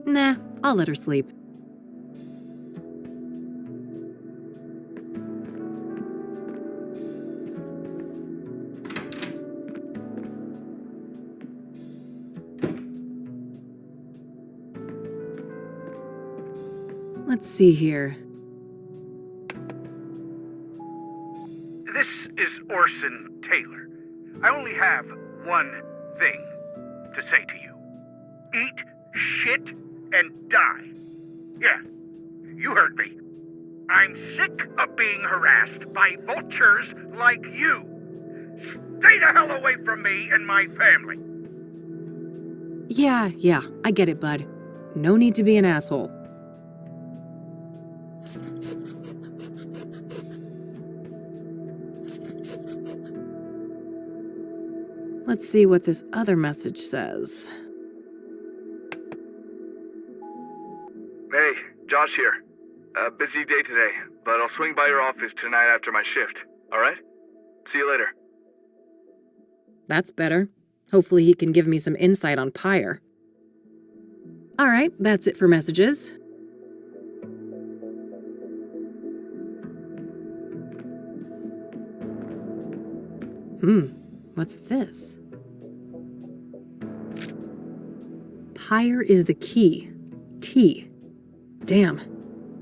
Nah, I'll let her sleep. Let's see here. This is Orson Taylor. I only have one thing to say to you. Eat shit and die. Yeah, you heard me. I'm sick of being harassed by vultures like you. Stay the hell away from me and my family. Yeah, I get it, bud. No need to be an asshole. Let's see what this other message says. Hey, Josh here. Busy day today, but I'll swing by your office tonight after my shift, alright? See you later. That's better. Hopefully he can give me some insight on Pyre. Alright, that's it for messages. What's this? Pyre is the key. T. Damn.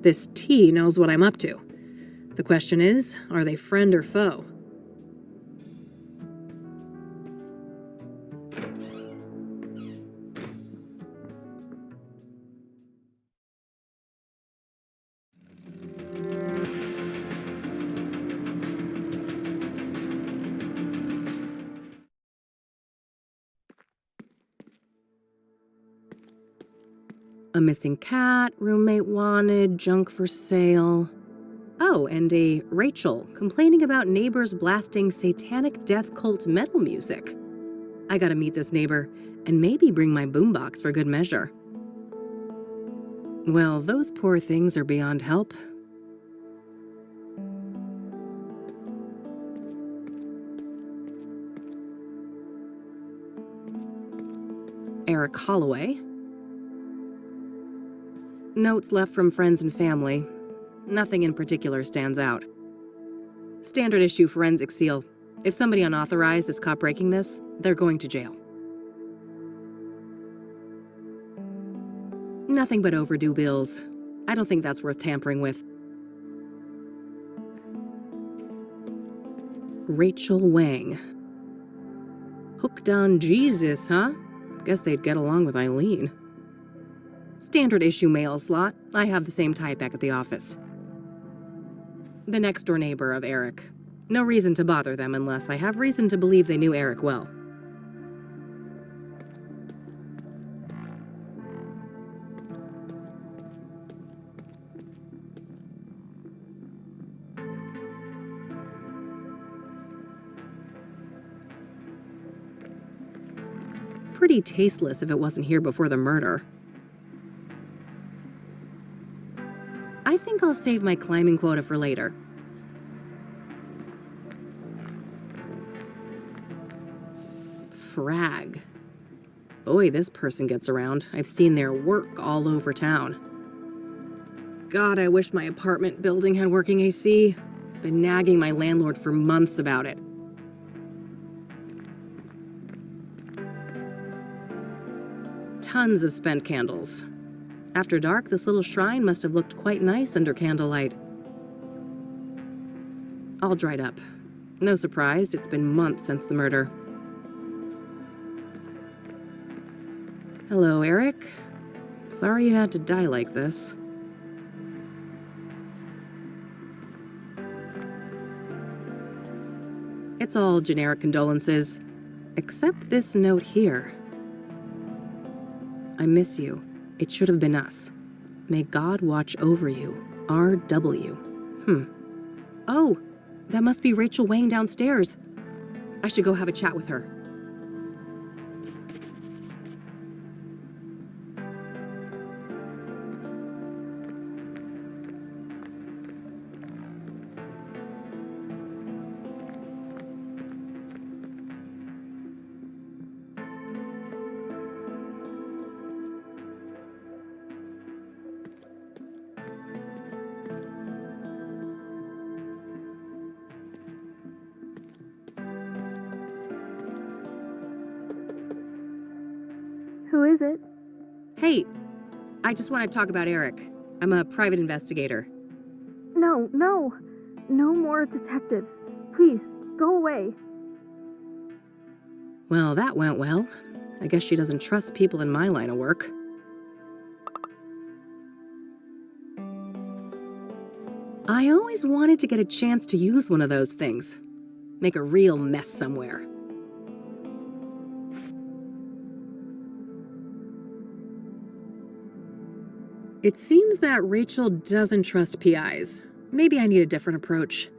This T knows what I'm up to. The question is, are they friend or foe? A missing cat, roommate wanted, junk for sale. Oh, and a Rachel complaining about neighbors blasting satanic death cult metal music. I gotta meet this neighbor and maybe bring my boombox for good measure. Well, those poor things are beyond help. Eric Holloway. Notes left from friends and family. Nothing in particular stands out. Standard issue forensic seal. If somebody unauthorized is caught breaking this, they're going to jail. Nothing but overdue bills. I don't think that's worth tampering with. Rachel Wang. Hooked on Jesus, huh? Guess they'd get along with Eileen. Standard issue mail slot. I have the same type back at the office. The next door neighbor of Eric. No reason to bother them unless I have reason to believe they knew Eric well. Pretty tasteless if it wasn't here before the murder. I think I'll save my climbing quota for later. Frag. Boy, this person gets around. I've seen their work all over town. God, I wish my apartment building had working AC. Been nagging my landlord for months about it. Tons of spent candles. After dark, this little shrine must have looked quite nice under candlelight. All dried up. No surprise, it's been months since the murder. Hello, Eric. Sorry you had to die like this. It's all generic condolences, except this note here. I miss you. It should have been us. May God watch over you. R.W. Oh, that must be Rachel Wang downstairs. I should go have a chat with her. Who is it? Hey, I just want to talk about Eric. I'm a private investigator. No. No more detectives. Please, go away. Well, that went well. I guess she doesn't trust people in my line of work. I always wanted to get a chance to use one of those things. Make a real mess somewhere. It seems that Rachel doesn't trust PIs. Maybe I need a different approach.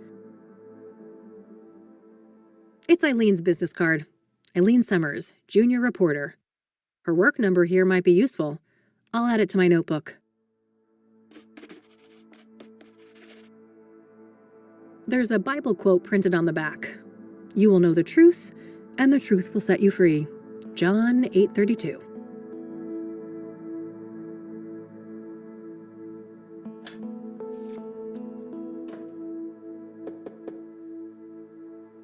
It's Eileen's business card. Eileen Summers, junior reporter. Her work number here might be useful. I'll add it to my notebook. There's a Bible quote printed on the back. You will know the truth, and the truth will set you free. John 8:32.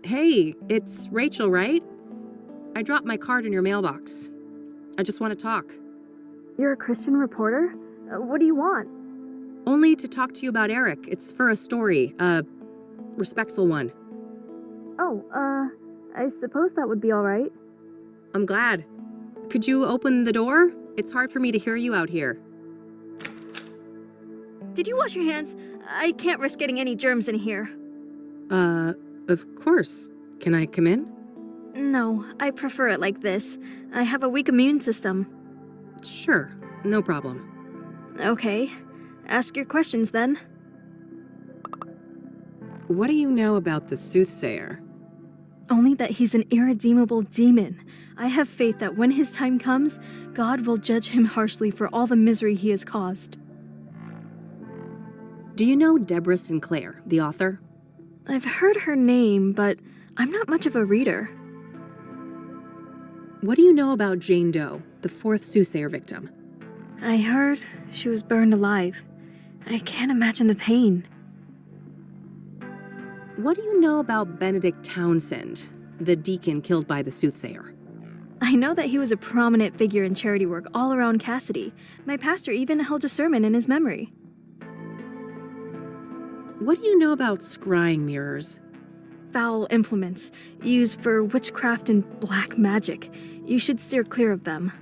Hey, it's Rachel, right? I dropped my card in your mailbox. I just want to talk. You're a Christian reporter? What do you want? Only to talk to you about Eric. It's for a story, a respectful one. Oh, I suppose that would be all right. I'm glad. Could you open the door? It's hard for me to hear you out here. Did you wash your hands? I can't risk getting any germs in here. Of course. Can I come in? No, I prefer it like this. I have a weak immune system. Sure, no problem. Okay. Ask your questions then. What do you know about the Soothsayer? Only that he's an irredeemable demon. I have faith that when his time comes, God will judge him harshly for all the misery he has caused. Do you know Deborah Sinclair, the author? I've heard her name, but I'm not much of a reader. What do you know about Jane Doe, the fourth Soothsayer victim? I heard she was burned alive. I can't imagine the pain. What do you know about Benedict Townsend, the deacon killed by the Soothsayer? I know that he was a prominent figure in charity work all around Cassidy. My pastor even held a sermon in his memory. What do you know about scrying mirrors? Foul implements, used for witchcraft and black magic. You should steer clear of them.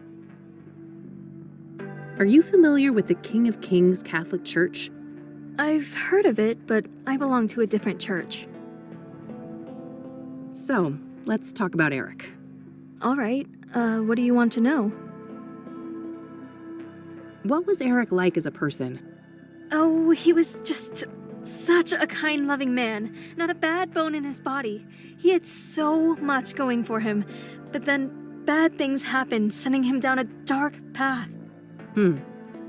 Are you familiar with the King of Kings Catholic Church? I've heard of it, but I belong to a different church. So, let's talk about Eric. All right, what do you want to know? What was Eric like as a person? Oh, he was just such a kind, loving man. Not a bad bone in his body. He had so much going for him, but then bad things happened, sending him down a dark path.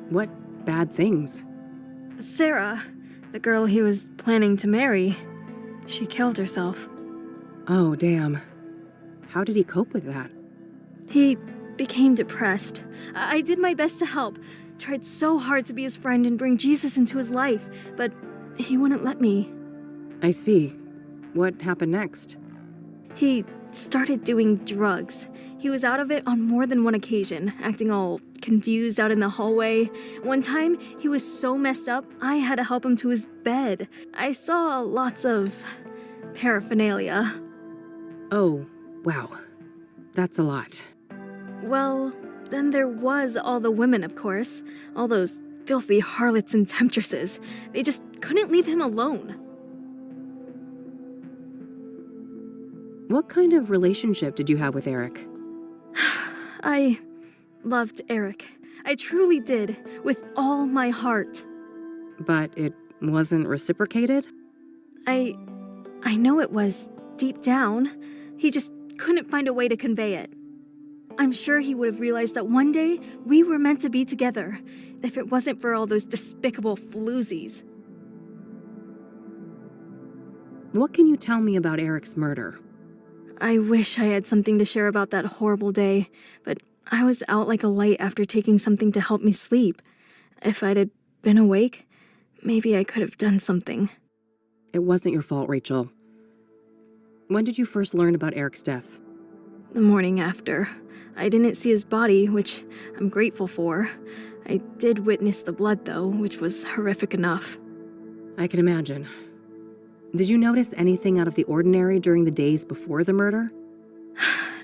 What bad things? Sarah, the girl he was planning to marry, she killed herself. Oh, damn. How did he cope with that? He became depressed. I did my best to help, tried so hard to be his friend and bring Jesus into his life, but he wouldn't let me. I see. What happened next? He started doing drugs. He was out of it on more than one occasion, acting all confused out in the hallway. One time, he was so messed up, I had to help him to his bed. I saw lots of paraphernalia. Oh, wow. That's a lot. Well, then there was all the women, of course. All those filthy harlots and temptresses. They just couldn't leave him alone. What kind of relationship did you have with Eric? I loved Eric. I truly did, with all my heart. But it wasn't reciprocated? I know it was, deep down. He just couldn't find a way to convey it. I'm sure he would have realized that one day we were meant to be together, if it wasn't for all those despicable floozies. What can you tell me about Eric's murder? I wish I had something to share about that horrible day, but I was out like a light after taking something to help me sleep. If I'd have been awake, maybe I could have done something. It wasn't your fault, Rachel. When did you first learn about Eric's death? The morning after. I didn't see his body, which I'm grateful for. I did witness the blood, though, which was horrific enough. I can imagine. Did you notice anything out of the ordinary during the days before the murder?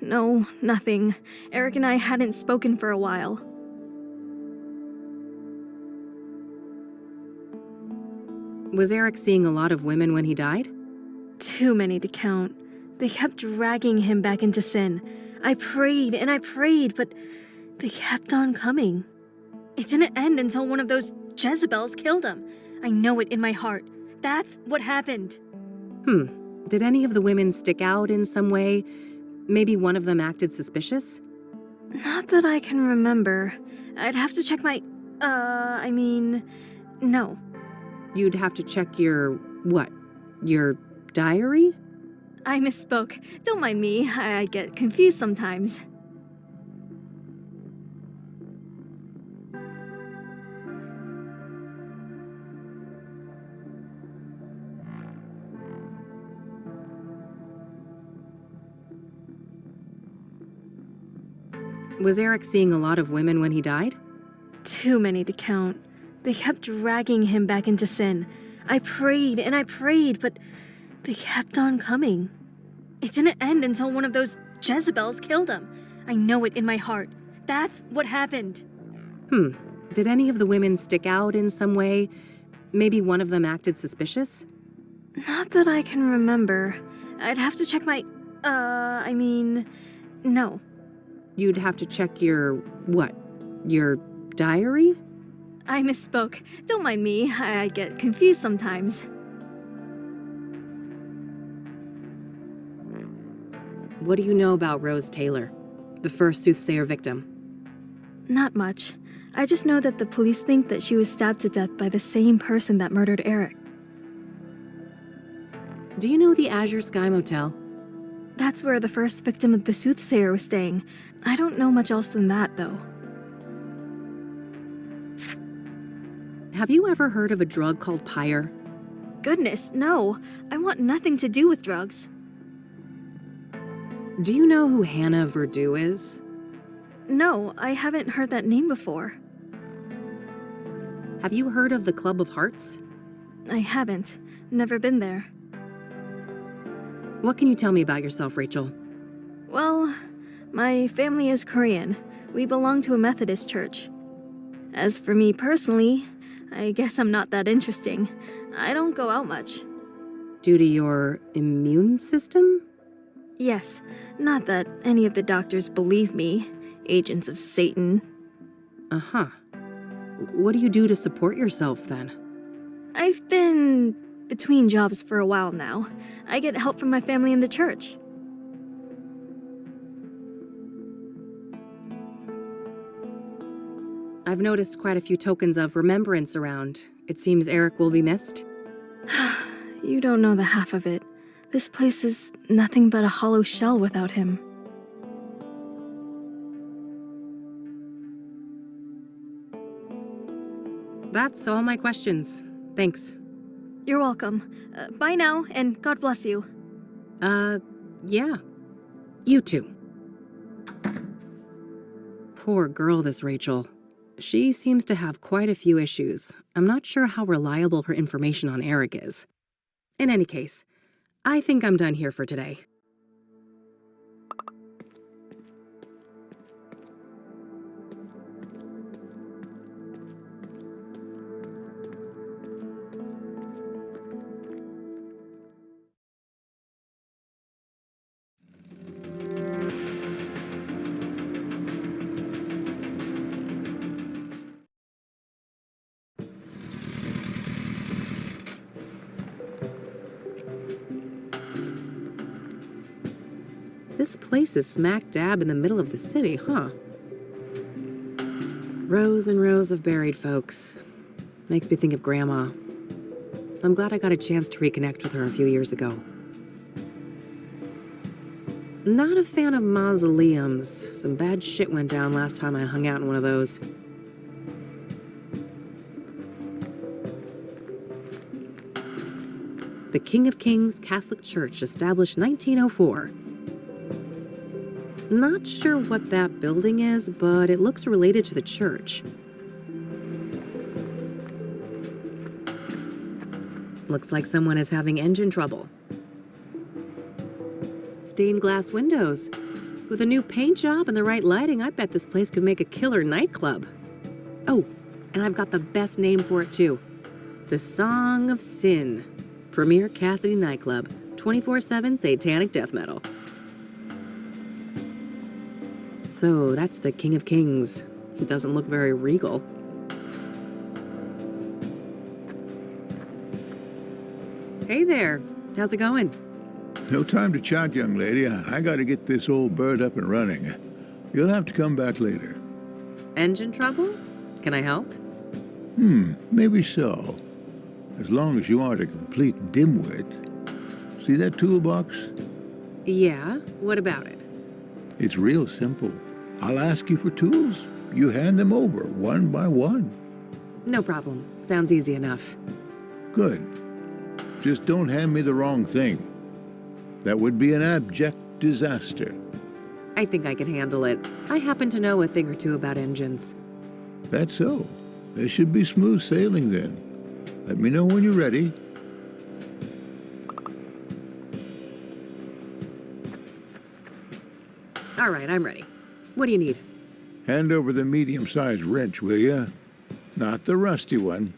No, nothing. Eric and I hadn't spoken for a while. Was Eric seeing a lot of women when he died? Too many to count. They kept dragging him back into sin. I prayed and I prayed, but they kept on coming. It didn't end until one of those Jezebels killed him. I know it in my heart. That's what happened. Did any of the women stick out in some way? Maybe one of them acted suspicious? Not that I can remember. I'd have to check my... no. You'd have to check your... what? Your diary? I misspoke. Don't mind me. I get confused sometimes. Was Eric seeing a lot of women when he died? Too many to count. They kept dragging him back into sin. I prayed and I prayed, but they kept on coming. It didn't end until one of those Jezebels killed him. I know it in my heart. That's what happened. Did any of the women stick out in some way? Maybe one of them acted suspicious? Not that I can remember. I'd have to check my... no. You'd have to check your... what? Your diary? I misspoke. Don't mind me. I get confused sometimes. What do you know about Rose Taylor, the first Soothsayer victim? Not much. I just know that the police think that she was stabbed to death by the same person that murdered Eric. Do you know the Azure Sky Motel? That's where the first victim of the Soothsayer was staying. I don't know much else than that, though. Have you ever heard of a drug called Pyre? Goodness, no. I want nothing to do with drugs. Do you know who Hannah Verdew is? No, I haven't heard that name before. Have you heard of the Club of Hearts? I haven't. Never been there. What can you tell me about yourself, Rachel? Well, my family is Korean. We belong to a Methodist church. As for me personally, I guess I'm not that interesting. I don't go out much. Due to your immune system? Yes, not that any of the doctors believe me. Agents of Satan. Uh-huh. What do you do to support yourself, then? I've been between jobs for a while now. I get help from my family in the church. I've noticed quite a few tokens of remembrance around. It seems Eric will be missed. You don't know the half of it. This place is nothing but a hollow shell without him. That's all my questions. Thanks. You're welcome. Bye now, and God bless you. Yeah. You too. Poor girl, this Rachel. She seems to have quite a few issues. I'm not sure how reliable her information on Eric is. In any case, I think I'm done here for today. This place is smack dab in the middle of the city, huh? Rows and rows of buried folks. Makes me think of Grandma. I'm glad I got a chance to reconnect with her a few years ago. Not a fan of mausoleums. Some bad shit went down last time I hung out in one of those. The King of Kings Catholic Church, established 1904. Not sure what that building is, but it looks related to the church. Looks like someone is having engine trouble. Stained glass windows. With a new paint job and the right lighting, I bet this place could make a killer nightclub. Oh, and I've got the best name for it too. The Song of Sin. Premier Cassidy nightclub. 24/7 satanic death metal. So that's the King of Kings. It doesn't look very regal. Hey there. How's it going? No time to chat, young lady. I gotta get this old bird up and running. You'll have to come back later. Engine trouble? Can I help? Maybe so. As long as you aren't a complete dimwit. See that toolbox? Yeah, what about it? It's real simple. I'll ask you for tools. You hand them over, one by one. No problem. Sounds easy enough. Good. Just don't hand me the wrong thing. That would be an abject disaster. I think I can handle it. I happen to know a thing or two about engines. That's so. There should be smooth sailing then. Let me know when you're ready. All right, I'm ready. What do you need? Hand over the medium-sized wrench, will ya? Not the rusty one.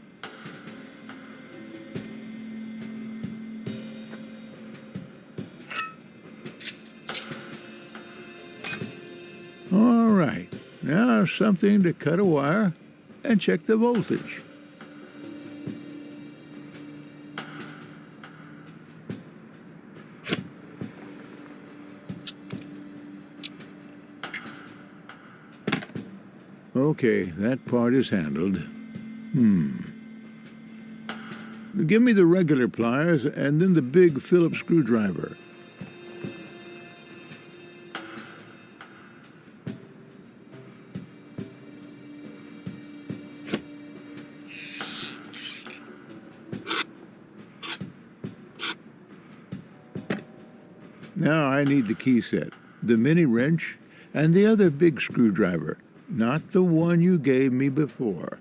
All right. Now something to cut a wire and check the voltage. Okay, that part is handled. Give me the regular pliers and then the big Phillips screwdriver. Now I need the key set, the mini wrench, and the other big screwdriver, not the one you gave me before.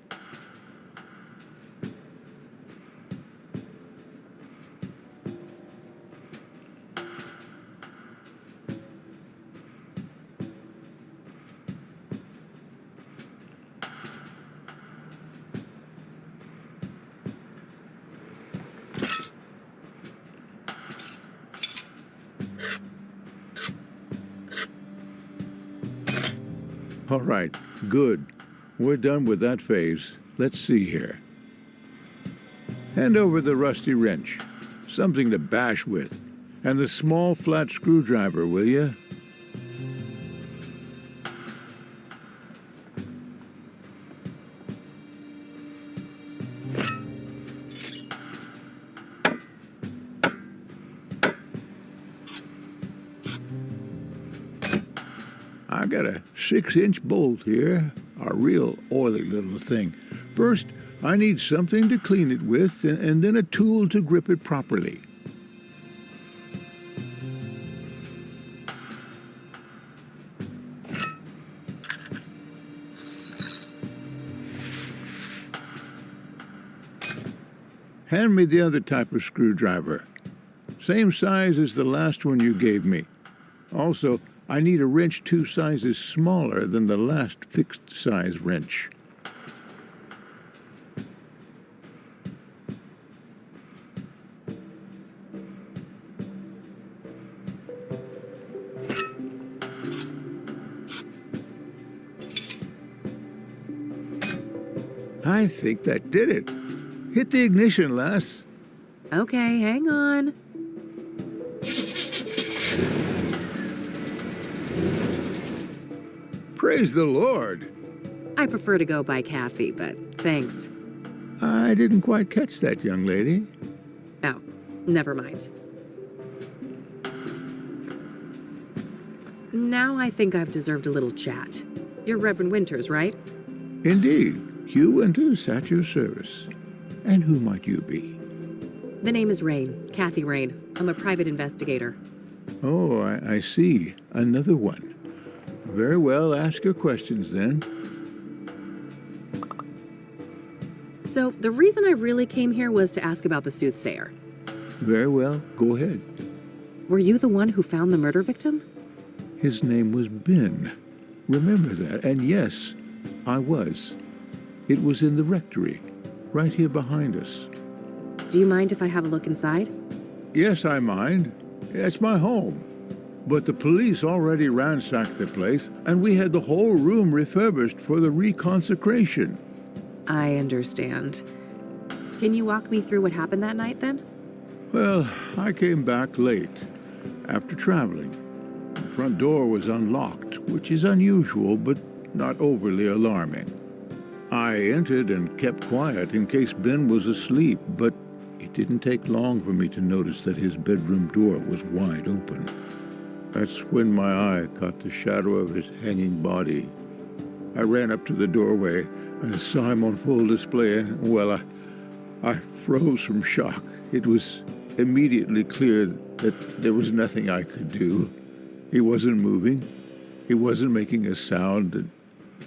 All right, good. We're done with that phase. Let's see here. Hand over the rusty wrench, something to bash with, and the small flat screwdriver, will you? I got a 6-inch bolt here, a real oily little thing. First, I need something to clean it with, and then a tool to grip it properly. Hand me the other type of screwdriver. Same size as the last one you gave me. Also, I need a wrench 2 sizes smaller than the last fixed-size wrench. I think that did it. Hit the ignition, lass. Okay, hang on. Praise the Lord. I prefer to go by Kathy, but thanks. I didn't quite catch that, young lady. Oh, never mind. Now I think I've deserved a little chat. You're Reverend Winters, right? Indeed. Hugh Winters at your service. And who might you be? The name is Rain, Kathy Rain. I'm a private investigator. Oh, I see. Another one. Very well, ask your questions then. So, the reason I really came here was to ask about the Soothsayer. Very well, go ahead. Were you the one who found the murder victim? His name was Ben. Remember that, and yes, I was. It was in the rectory, right here behind us. Do you mind if I have a look inside? Yes, I mind. It's my home. But the police already ransacked the place, and we had the whole room refurbished for the reconsecration. I understand. Can you walk me through what happened that night, then? Well, I came back late, after traveling. The front door was unlocked, which is unusual, but not overly alarming. I entered and kept quiet in case Ben was asleep, but it didn't take long for me to notice that his bedroom door was wide open. That's when my eye caught the shadow of his hanging body. I ran up to the doorway and saw him on full display, and, well, I froze from shock. It was immediately clear that there was nothing I could do. He wasn't moving. He wasn't making a sound, and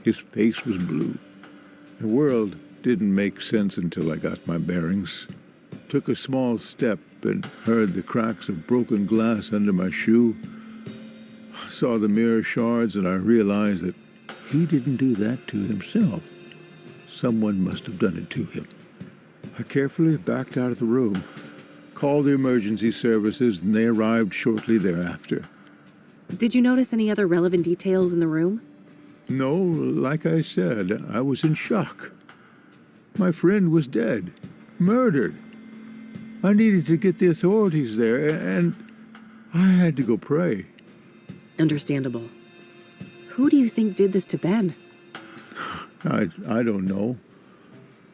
his face was blue. The world didn't make sense until I got my bearings. Took a small step and heard the cracks of broken glass under my shoe. I saw the mirror shards, and I realized that he didn't do that to himself. Someone must have done it to him. I carefully backed out of the room, called the emergency services, and they arrived shortly thereafter. Did you notice any other relevant details in the room? No, like I said, I was in shock. My friend was dead, murdered. I needed to get the authorities there, and I had to go pray. Understandable. Who do you think did this to Ben? I don't know.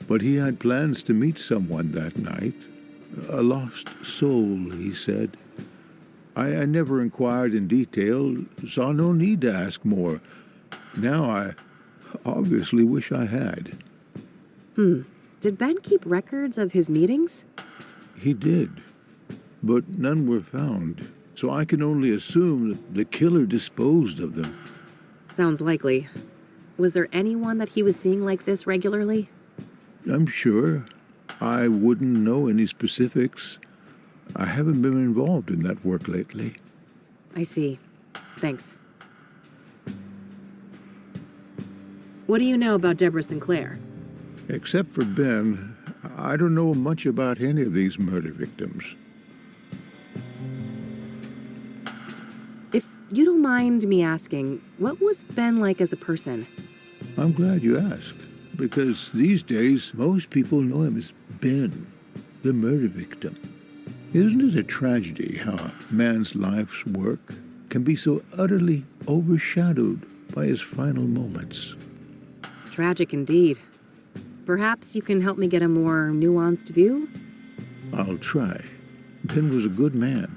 But he had plans to meet someone that night. A lost soul, he said. I never inquired in detail, saw no need to ask more. Now I obviously wish I had. Did Ben keep records of his meetings? He did, but none were found, so I can only assume that the killer disposed of them. Sounds likely. Was there anyone that he was seeing like this regularly? I'm sure. I wouldn't know any specifics. I haven't been involved in that work lately. I see. Thanks. What do you know about Deborah Sinclair? Except for Ben, I don't know much about any of these murder victims. If you don't mind me asking, what was Ben like as a person? I'm glad you asked, because these days most people know him as Ben, the murder victim. Isn't it a tragedy how a man's life's work can be so utterly overshadowed by his final moments? Tragic indeed. Perhaps you can help me get a more nuanced view? I'll try. Ben was a good man,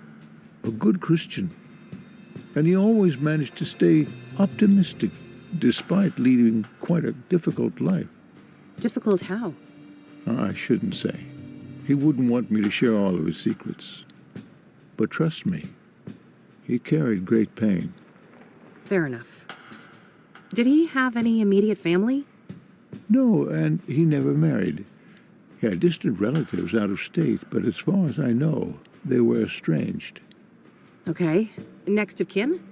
a good Christian, and he always managed to stay optimistic despite leading quite a difficult life. Difficult how? I shouldn't say. He wouldn't want me to share all of his secrets. But trust me, he carried great pain. Fair enough. Did he have any immediate family? No, and he never married. He had distant relatives out of state, but as far as I know, they were estranged. Okay. Next of kin?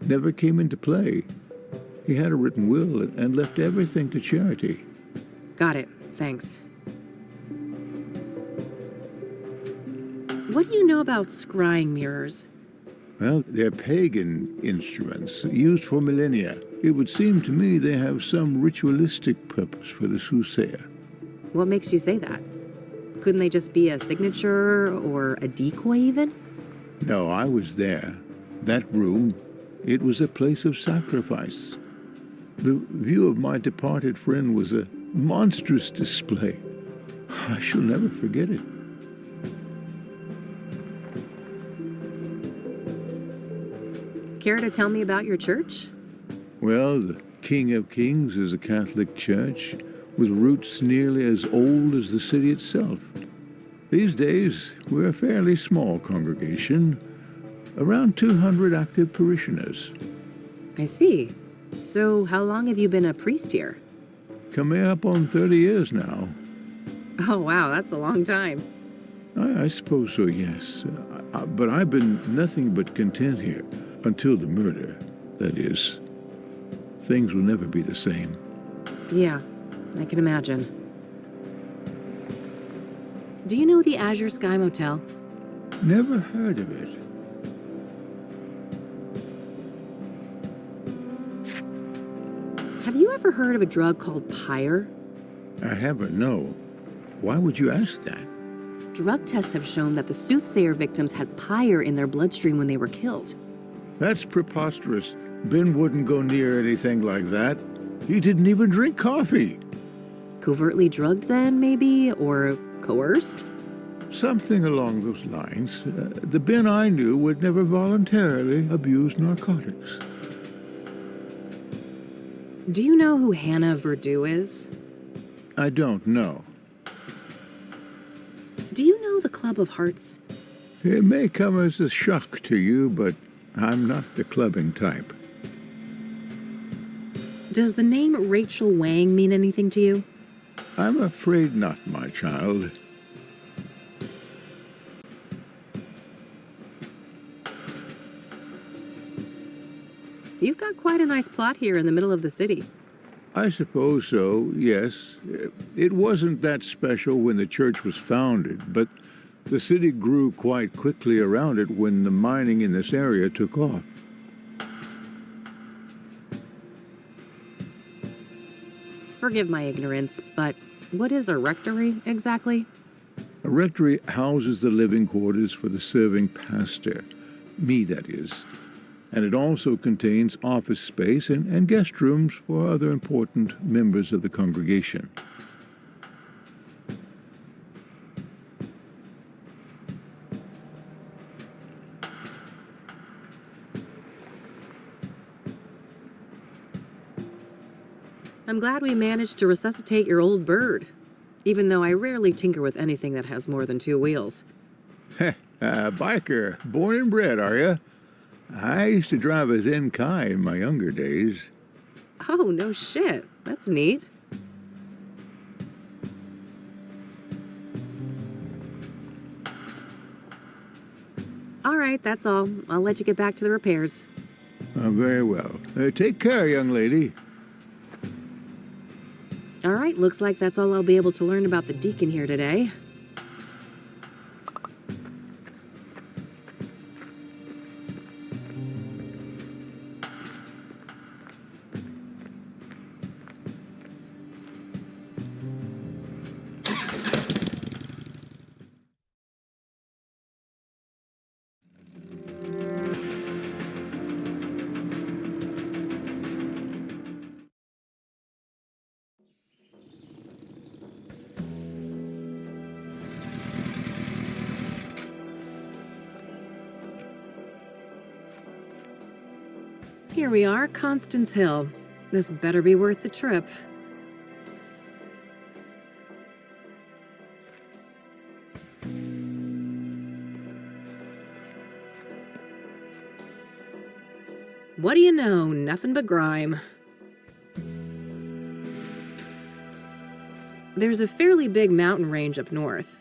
Never came into play. He had a written will and left everything to charity. Got it. Thanks. What do you know about scrying mirrors? Well, they're pagan instruments used for millennia. It would seem to me they have some ritualistic purpose for the Soothsayer. What makes you say that? Couldn't they just be a signature or a decoy even? No, I was there. That room, it was a place of sacrifice. The view of my departed friend was a monstrous display. I shall never forget it. Care to tell me about your church? Well, the King of Kings is a Catholic church with roots nearly as old as the city itself. These days, we're a fairly small congregation, around 200 active parishioners. I see. So, how long have you been a priest here? Coming up on 30 years now. Oh, wow, that's a long time. I suppose so, yes. But I've been nothing but content here until the murder. That is, things will never be the same. Yeah, I can imagine. Do you know the Azure Sky Motel? Never heard of it. Have you ever heard of a drug called pyre? I haven't, no. Why would you ask that? Drug tests have shown that the Soothsayer victims had pyre in their bloodstream when they were killed. That's preposterous. Ben wouldn't go near anything like that. He didn't even drink coffee. Covertly drugged then, maybe? Or coerced? Something along those lines. The Ben I knew would never voluntarily abuse narcotics. Do you know who Hannah Verdew is? I don't know. Do you know the Club of Hearts? It may come as a shock to you, but I'm not the clubbing type. Does the name Rachel Wang mean anything to you? I'm afraid not, my child. You've got quite a nice plot here in the middle of the city. I suppose so, yes. It wasn't that special when the church was founded, but the city grew quite quickly around it when the mining in this area took off. Forgive my ignorance, but what is a rectory exactly? A rectory houses the living quarters for the serving pastor, me that is, and it also contains office space and guest rooms for other important members of the congregation. I'm glad we managed to resuscitate your old bird, even though I rarely tinker with anything that has more than 2 wheels. Biker, born and bred, are you? I used to drive a Zenkai in my younger days. Oh, no shit. That's neat. All right, that's all. I'll let you get back to the repairs. Very well. Take care, young lady. All right, looks like that's all I'll be able to learn about the deacon here today. Here we are, Constance Hill. This better be worth the trip. What do you know? Nothing but grime. There's a fairly big mountain range up north.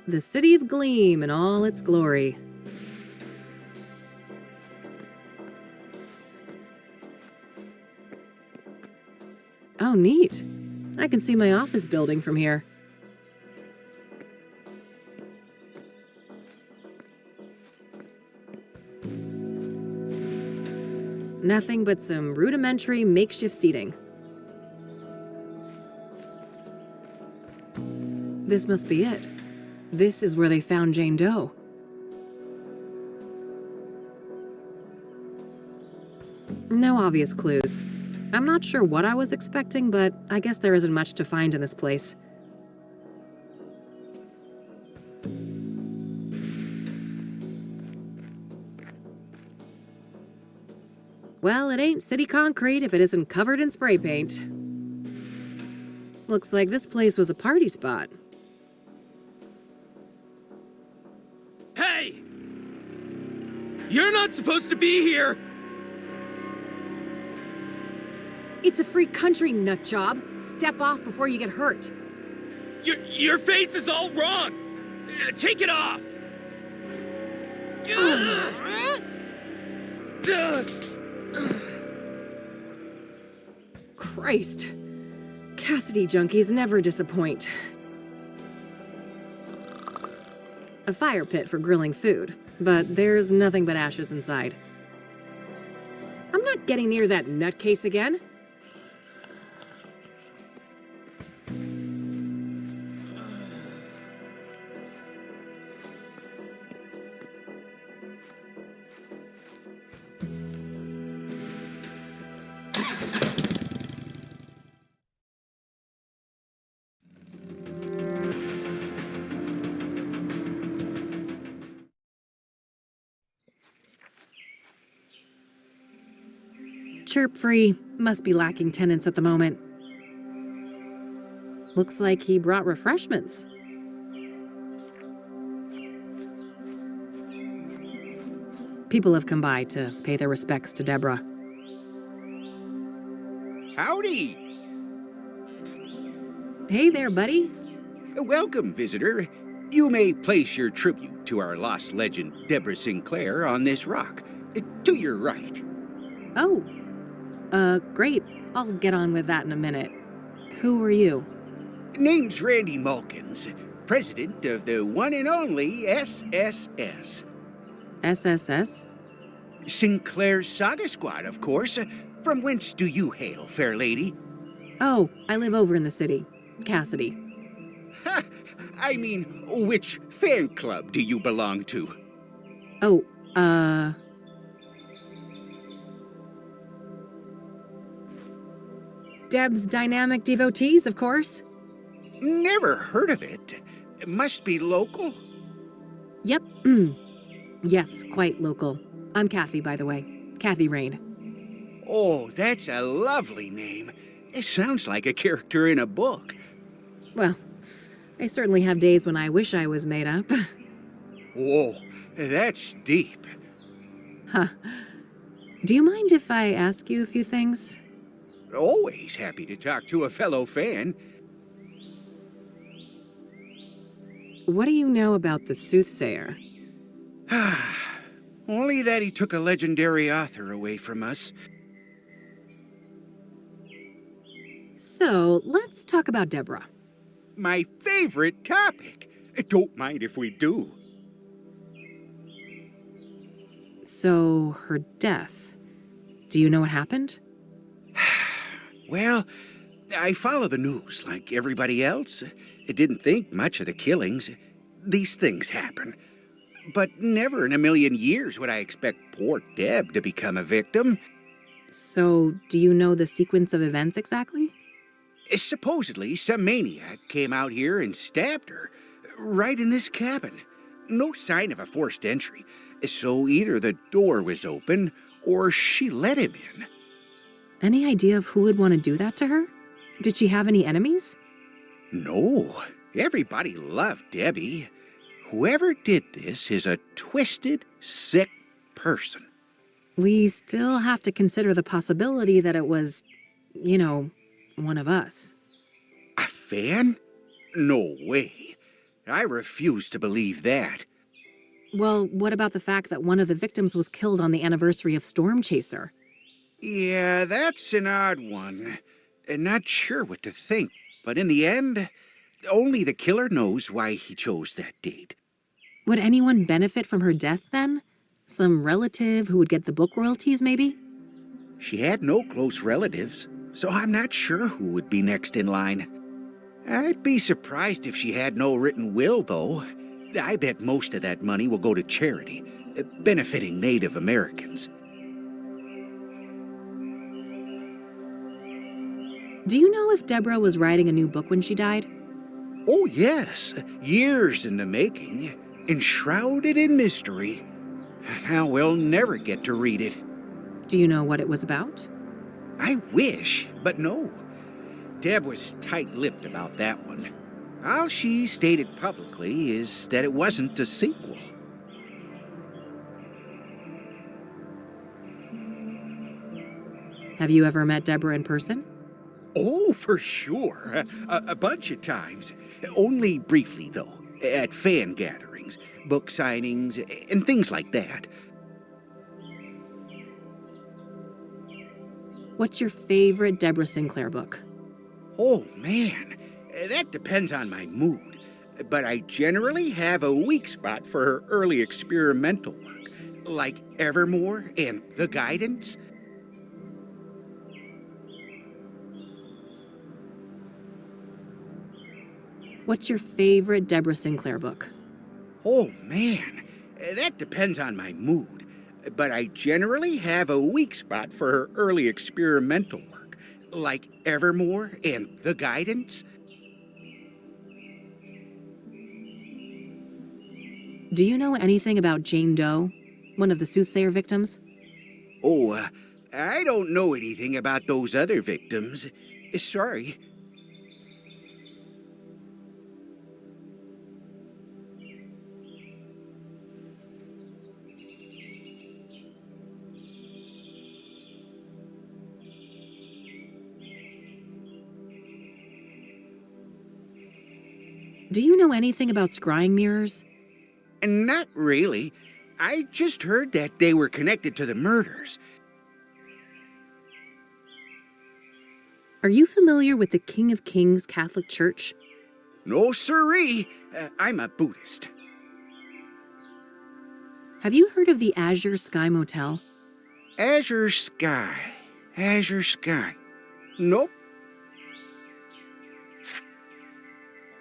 The city of Gleam in all its glory. Oh, neat. I can see my office building from here. Nothing but some rudimentary makeshift seating. This must be it. This is where they found Jane Doe. No obvious clues. I'm not sure what I was expecting, but I guess there isn't much to find in this place. Well, it ain't city concrete if it isn't covered in spray paint. Looks like this place was a party spot. Hey! You're not supposed to be here! It's a free country, nut job. Step off before you get hurt. Your face is all wrong! Take it off! Christ. Cassidy junkies never disappoint. A fire pit for grilling food, but there's nothing but ashes inside. I'm not getting near that nutcase again. Chirp free. Must be lacking tenants at the moment. Looks like he brought refreshments. People have come by to pay their respects to Deborah. Howdy! Hey there, buddy. Welcome, visitor. You may place your tribute to our lost legend, Deborah Sinclair, on this rock. To your right. Oh. Great. I'll get on with that in a minute. Who are you? Name's Randy Mulkins, president of the one and only SSS. SSS? Sinclair Saga Squad, of course. From whence do you hail, fair lady? Oh, I live over in the city. Cassidy. Ha! I mean, which fan club do you belong to? Oh, Deb's Dynamic Devotees, of course. Never heard of it. Must be local? Yep. Yes, quite local. I'm Kathy, by the way. Kathy Rain. Oh, that's a lovely name. It sounds like a character in a book. Well, I certainly have days when I wish I was made up. Whoa, that's deep. Huh. Do you mind if I ask you a few things? Always happy to talk to a fellow fan. What do you know about the Soothsayer? Only that he took a legendary author away from us. So, let's talk about Deborah. My favorite topic. Don't mind if we do. So, her death. Do you know what happened? Well, I follow the news like everybody else. I didn't think much of the killings. These things happen. But never in a million years would I expect poor Deb to become a victim. So, do you know the sequence of events exactly? Supposedly, some maniac came out here and stabbed her, right in this cabin. No sign of a forced entry, so either the door was open or she let him in. Any idea of who would want to do that to her? Did she have any enemies? No, everybody loved Debbie. Whoever did this is a twisted, sick person. We still have to consider the possibility that it was, one of us. A fan? No way. I refuse to believe that. Well, what about the fact that one of the victims was killed on the anniversary of Storm Chaser? Yeah, that's an odd one. Not sure what to think, but in the end, only the killer knows why he chose that date. Would anyone benefit from her death then? Some relative who would get the book royalties, maybe? She had no close relatives, so I'm not sure who would be next in line. I'd be surprised if she had no written will, though. I bet most of that money will go to charity, benefiting Native Americans. Do you know if Deborah was writing a new book when she died? Oh, yes. Years in the making. Enshrouded in mystery. Now we'll never get to read it. Do you know what it was about? I wish, but no. Deb was tight-lipped about that one. All she stated publicly is that it wasn't a sequel. Have you ever met Deborah in person? Oh, for sure. A bunch of times. Only briefly, though. At fan gatherings, book signings, and things like that. What's your favorite Deborah Sinclair book? Oh, man. That depends on my mood. But I generally have a weak spot for her early experimental work, like Evermore and The Guidance. What's your favorite Deborah Sinclair book? Oh, man. That depends on my mood. But I generally have a weak spot for her early experimental work, like Evermore and The Guidance. Do you know anything about Jane Doe, one of the Soothsayer victims? Oh, I don't know anything about those other victims. Sorry. Do you know anything about scrying mirrors? Not really. I just heard that they were connected to the murders. Are you familiar with the King of Kings Catholic Church? No siree. I'm a Buddhist. Have you heard of the Azure Sky Motel? Azure Sky. Azure Sky. Nope.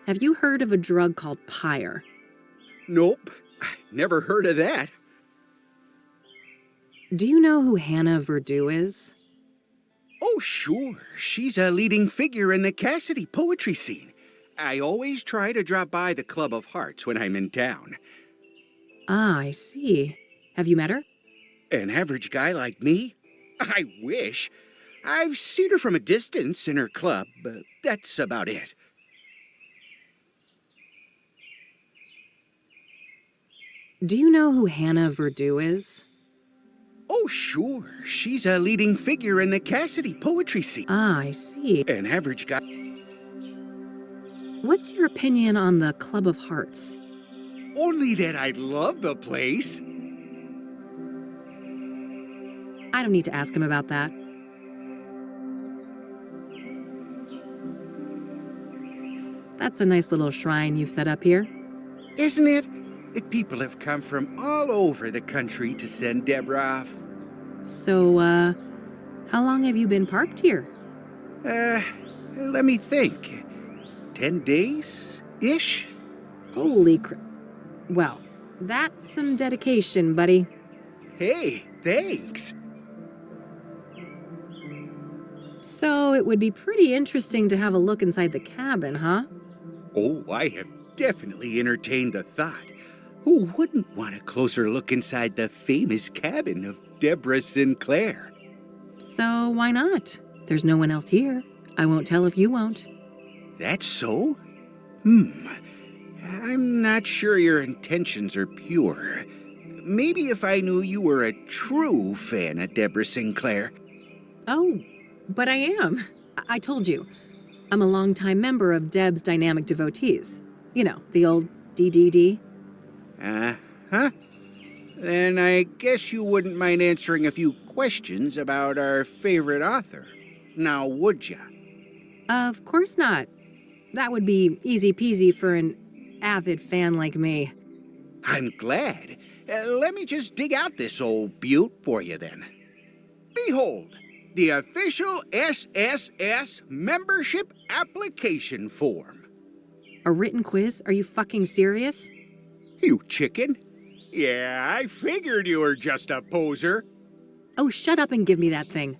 Have you heard of a drug called Pyre? Nope. Never heard of that. Do you know who Hannah Verdew is? Oh, sure. She's a leading figure in the Cassidy poetry scene. I always try to drop by the Club of Hearts when I'm in town. Ah, I see. Have you met her? An average guy like me? I wish. I've seen her from a distance in her club, but that's about it. Do you know who Hannah Verdew is? Oh, sure. She's a leading figure in the Cassidy poetry scene. Ah, I see. An average guy. What's your opinion on the Club of Hearts? Only that I love the place. I don't need to ask him about that. That's a nice little shrine you've set up here. Isn't it? People have come from all over the country to send Deborah off. So, how long have you been parked here? Let me think. 10 days-ish? Holy Well, that's some dedication, buddy. Hey, thanks. So, it would be pretty interesting to have a look inside the cabin, huh? Oh, I have definitely entertained the thought. Who wouldn't want a closer look inside the famous cabin of Deborah Sinclair? So, why not? There's no one else here. I won't tell if you won't. That's so? I'm not sure your intentions are pure. Maybe if I knew you were a true fan of Deborah Sinclair. Oh, but I am. I told you. I'm a longtime member of Deb's Dynamic Devotees. You know, the old DDD. Uh-huh. Then I guess you wouldn't mind answering a few questions about our favorite author. Now, would ya? Of course not. That would be easy peasy for an avid fan like me. I'm glad. Let me just dig out this old butte for you then. Behold, the official SSS membership application form. A written quiz? Are you fucking serious? You chicken? Yeah, I figured you were just a poser. Oh, shut up and give me that thing.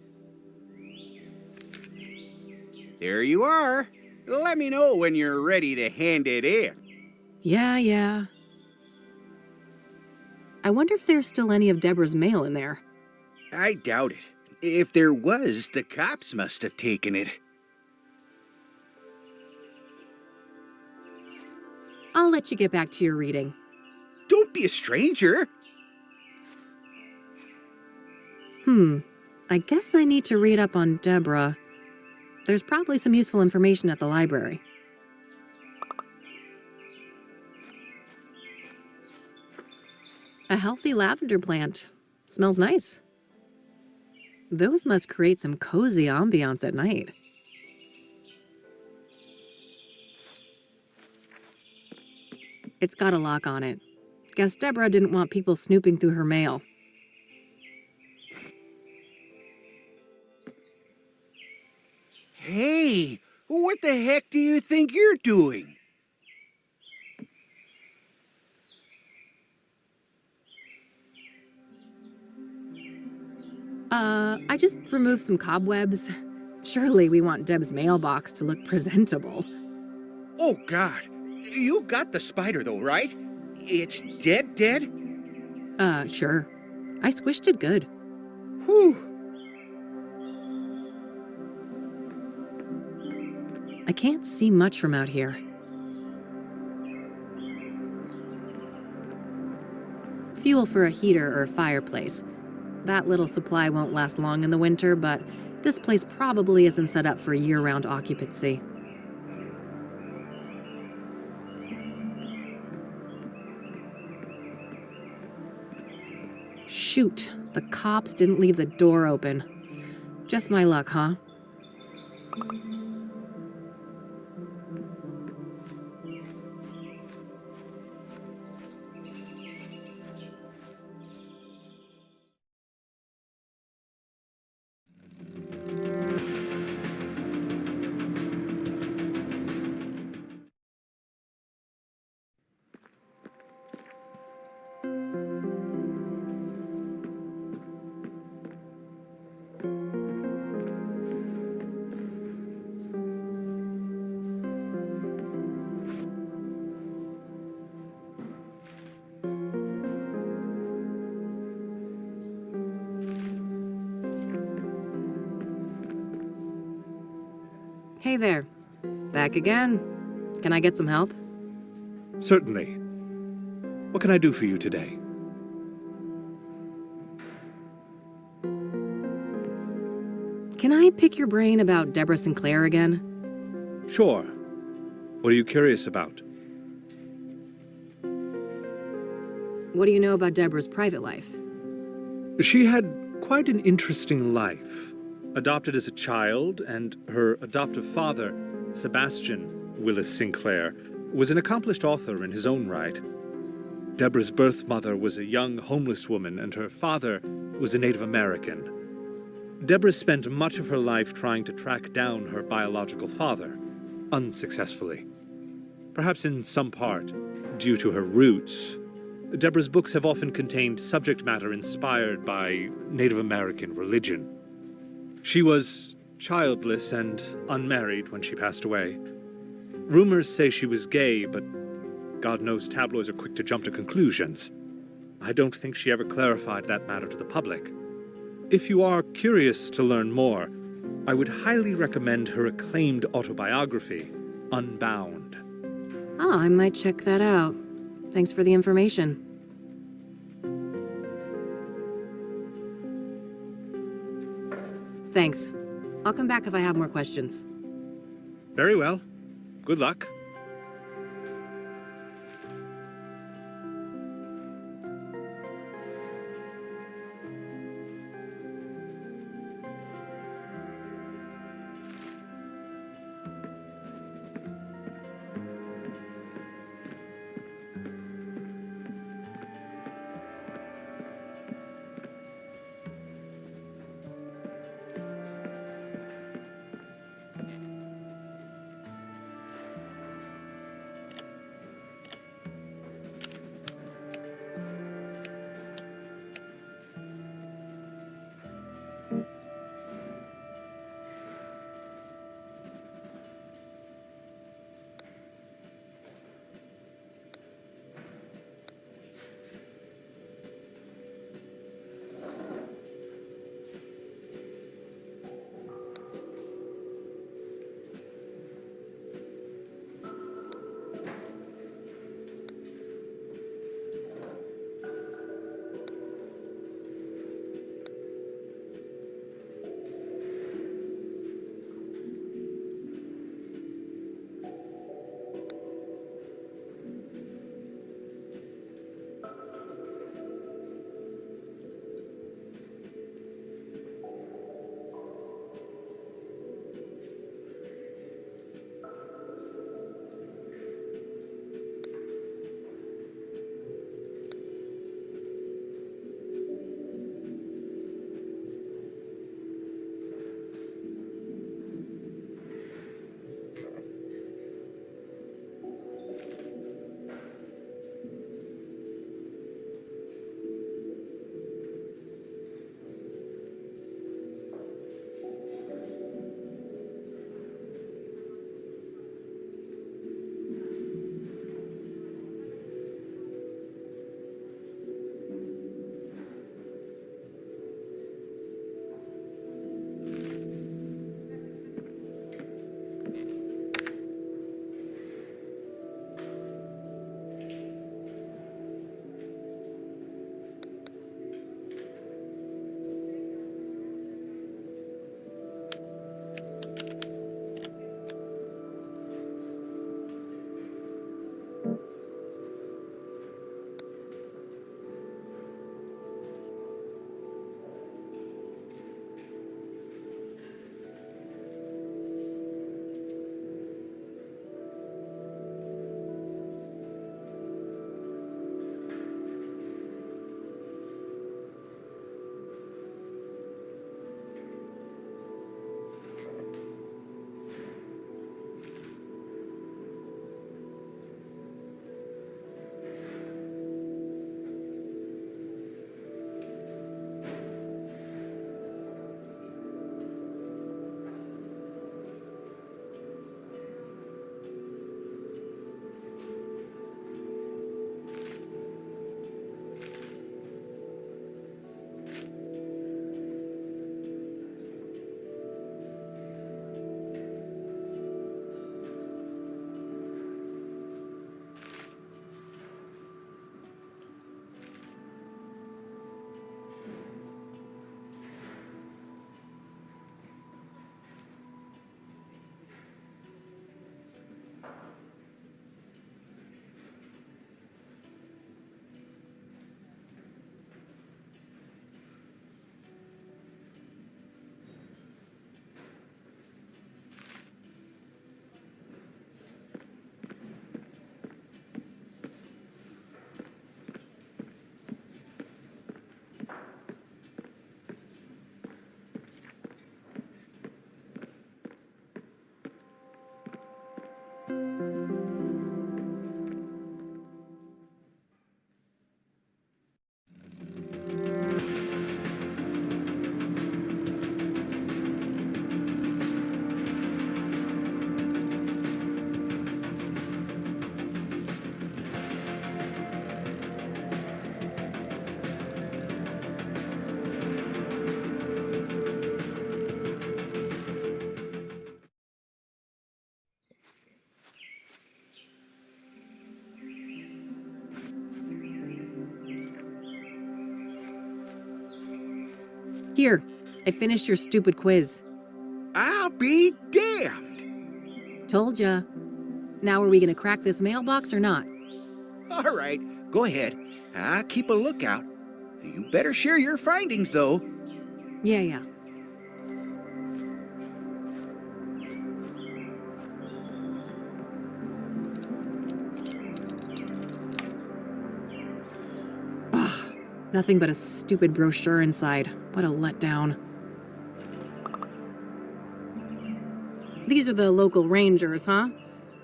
There you are. Let me know when you're ready to hand it in. Yeah. I wonder if there's still any of Deborah's mail in there. I doubt it. If there was, the cops must have taken it. I'll let you get back to your reading. Don't be a stranger. I guess I need to read up on Deborah. There's probably some useful information at the library. A healthy lavender plant. Smells nice. Those must create some cozy ambiance at night. It's got a lock on it. Guess Deborah didn't want people snooping through her mail. Hey, what the heck do you think you're doing? I just removed some cobwebs. Surely we want Deb's mailbox to look presentable. Oh, God. You got the spider, though, right? It's dead? Sure. I squished it good. Whew. I can't see much from out here. Fuel for a heater or a fireplace. That little supply won't last long in the winter, but this place probably isn't set up for year-round occupancy. Shoot, the cops didn't leave the door open. Just my luck, huh? Hey there. Back again. Can I get some help? Certainly. What can I do for you today? Can I pick your brain about Deborah Sinclair again? Sure. What are you curious about? What do you know about Deborah's private life? She had quite an interesting life. Adopted as a child, and her adoptive father, Sebastian Willis Sinclair, was an accomplished author in his own right. Deborah's birth mother was a young homeless woman, and her father was a Native American. Deborah spent much of her life trying to track down her biological father, unsuccessfully. Perhaps in some part, due to her roots, Deborah's books have often contained subject matter inspired by Native American religion. She was childless and unmarried when she passed away. Rumors say she was gay, but God knows tabloids are quick to jump to conclusions. I don't think she ever clarified that matter to the public. If you are curious to learn more, I would highly recommend her acclaimed autobiography, Unbound. Oh, I might check that out. Thanks for the information. Thanks. I'll come back if I have more questions. Very well. Good luck. Here, I finished your stupid quiz. I'll be damned. Told ya. Now are we gonna crack this mailbox or not? All right, go ahead. I'll keep a lookout. You better share your findings, though. Yeah. Ugh, nothing but a stupid brochure inside. What a letdown. These are the local rangers, huh?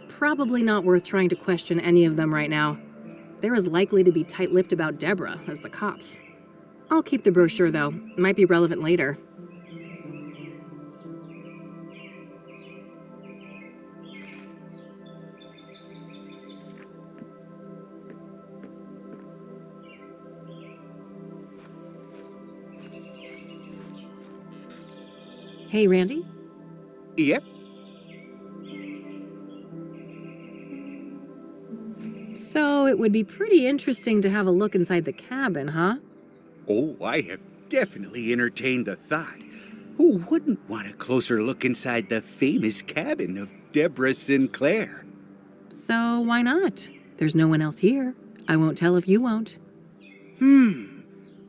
Probably not worth trying to question any of them right now. They're as likely to be tight-lipped about Deborah as the cops. I'll keep the brochure, though. Might be relevant later. Hey, Randy? Yep. So it would be pretty interesting to have a look inside the cabin, huh? Oh, I have definitely entertained the thought. Who wouldn't want a closer look inside the famous cabin of Deborah Sinclair? So why not? There's no one else here. I won't tell if you won't.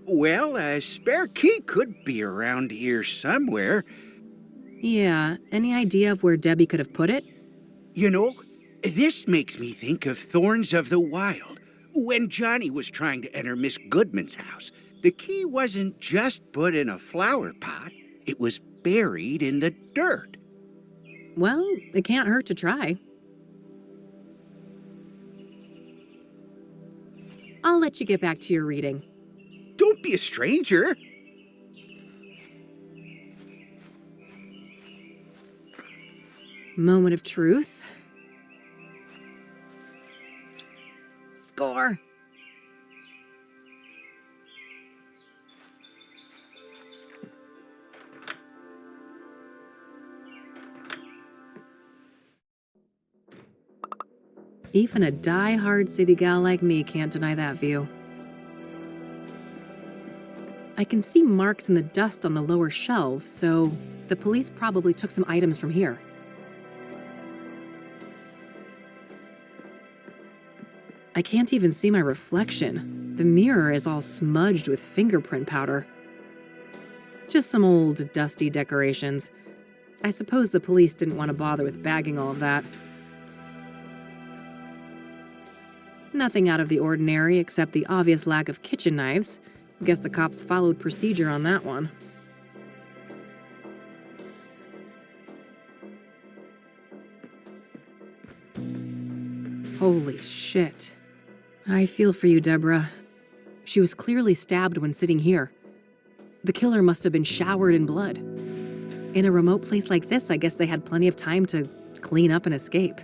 Well, a spare key could be around here somewhere. Yeah, any idea of where Debbie could have put it? You know, this makes me think of Thorns of the Wild. When Johnny was trying to enter Miss Goodman's house, the key wasn't just put in a flower pot. It was buried in the dirt. Well, it can't hurt to try. I'll let you get back to your reading. Don't be a stranger. Moment of truth. Score. Even a die-hard city gal like me can't deny that view. I can see marks in the dust on the lower shelf, so the police probably took some items from here. I can't even see my reflection. The mirror is all smudged with fingerprint powder. Just some old, dusty decorations. I suppose the police didn't want to bother with bagging all of that. Nothing out of the ordinary except the obvious lack of kitchen knives. Guess the cops followed procedure on that one. Holy shit. I feel for you, Deborah. She was clearly stabbed when sitting here. The killer must have been showered in blood. In a remote place like this, I guess they had plenty of time to clean up and escape.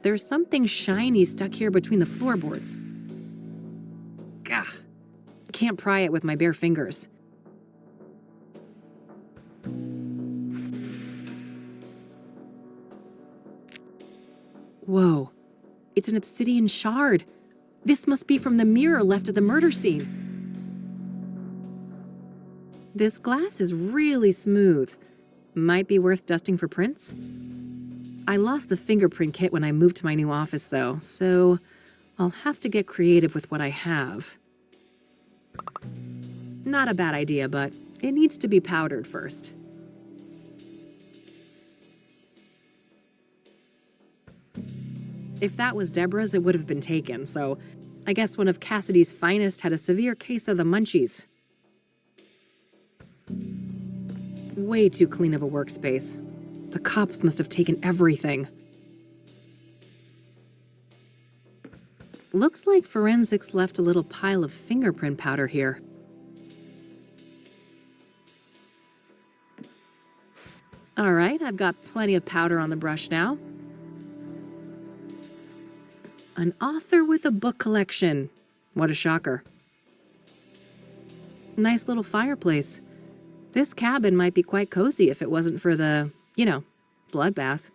There's something shiny stuck here between the floorboards. Gah. Can't pry it with my bare fingers. Whoa. It's an obsidian shard. This must be from the mirror left at the murder scene. This glass is really smooth. Might be worth dusting for prints. I lost the fingerprint kit when I moved to my new office, though, so I'll have to get creative with what I have. Not a bad idea, but it needs to be powdered first. If that was Deborah's, it would have been taken, so I guess one of Cassidy's finest had a severe case of the munchies. Way too clean of a workspace. The cops must have taken everything. Looks like forensics left a little pile of fingerprint powder here. All right, I've got plenty of powder on the brush now. An author with a book collection. What a shocker. Nice little fireplace. This cabin might be quite cozy if it wasn't for the, bloodbath.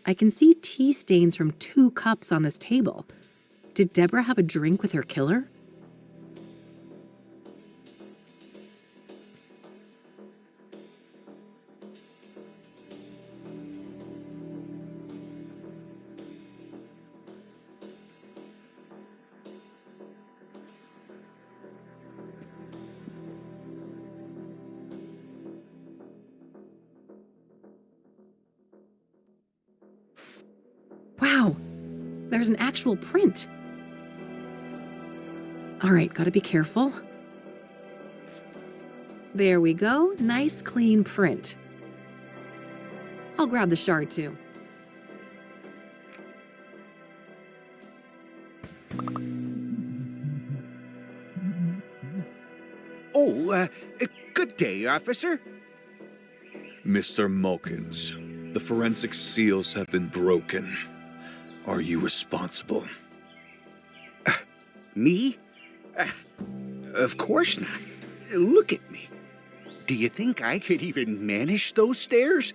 I can see tea stains from 2 cups on this table. Did Deborah have a drink with her killer? Wow, there's an actual print. All right, gotta be careful. There we go, nice clean print. I'll grab the shard too. Oh, good day, officer. Mr. Mulkins, the forensic seals have been broken. Are you responsible? Me? Of course not. Look at me. Do you think I could even manage those stairs?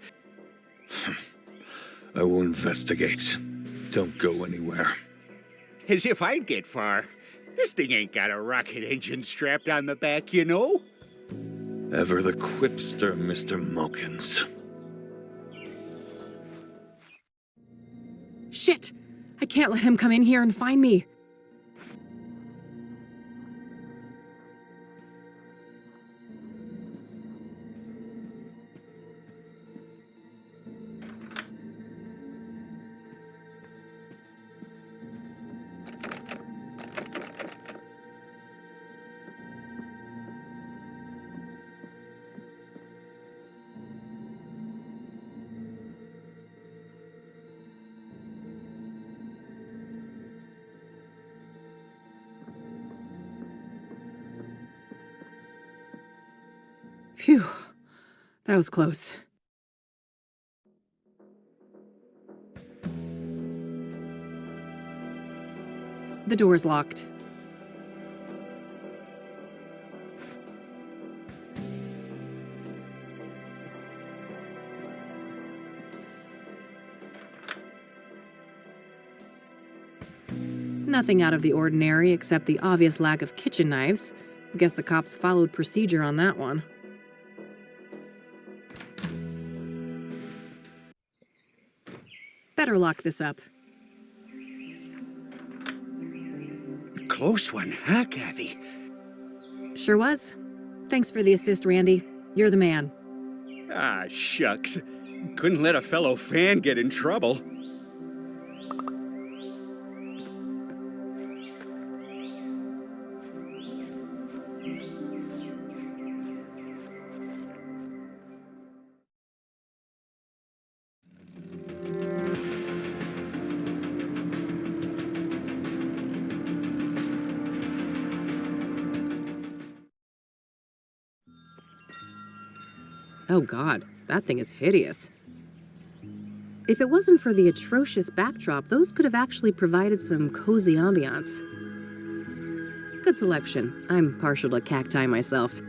I will investigate. Don't go anywhere. As if I'd get far. This thing ain't got a rocket engine strapped on the back, you know? Ever the quipster, Mr. Mulkins. Shit! I can't let him come in here and find me. Phew, that was close. The door's locked. Nothing out of the ordinary except the obvious lack of kitchen knives. Guess the cops followed procedure on that one. Better lock this up. Close one, huh, Kathy? Sure was. Thanks for the assist, Randy. You're the man. Ah, shucks. Couldn't let a fellow fan get in trouble. Oh god, that thing is hideous. If it wasn't for the atrocious backdrop, those could have actually provided some cozy ambiance. Good selection. I'm partial to cacti myself.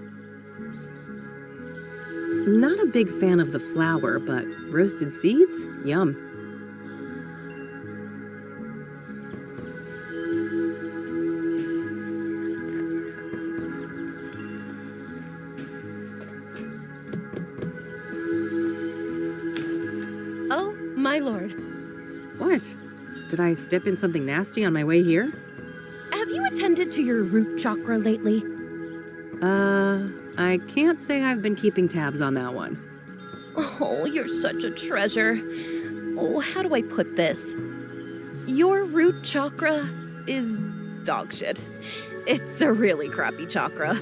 Not a big fan of the flower, but roasted seeds? Yum. Oh, my lord. What? Did I step in something nasty on my way here? Have you attended to your root chakra lately? I can't say I've been keeping tabs on that one. Oh, you're such a treasure. Oh, how do I put this? Your root chakra is dog shit. It's a really crappy chakra.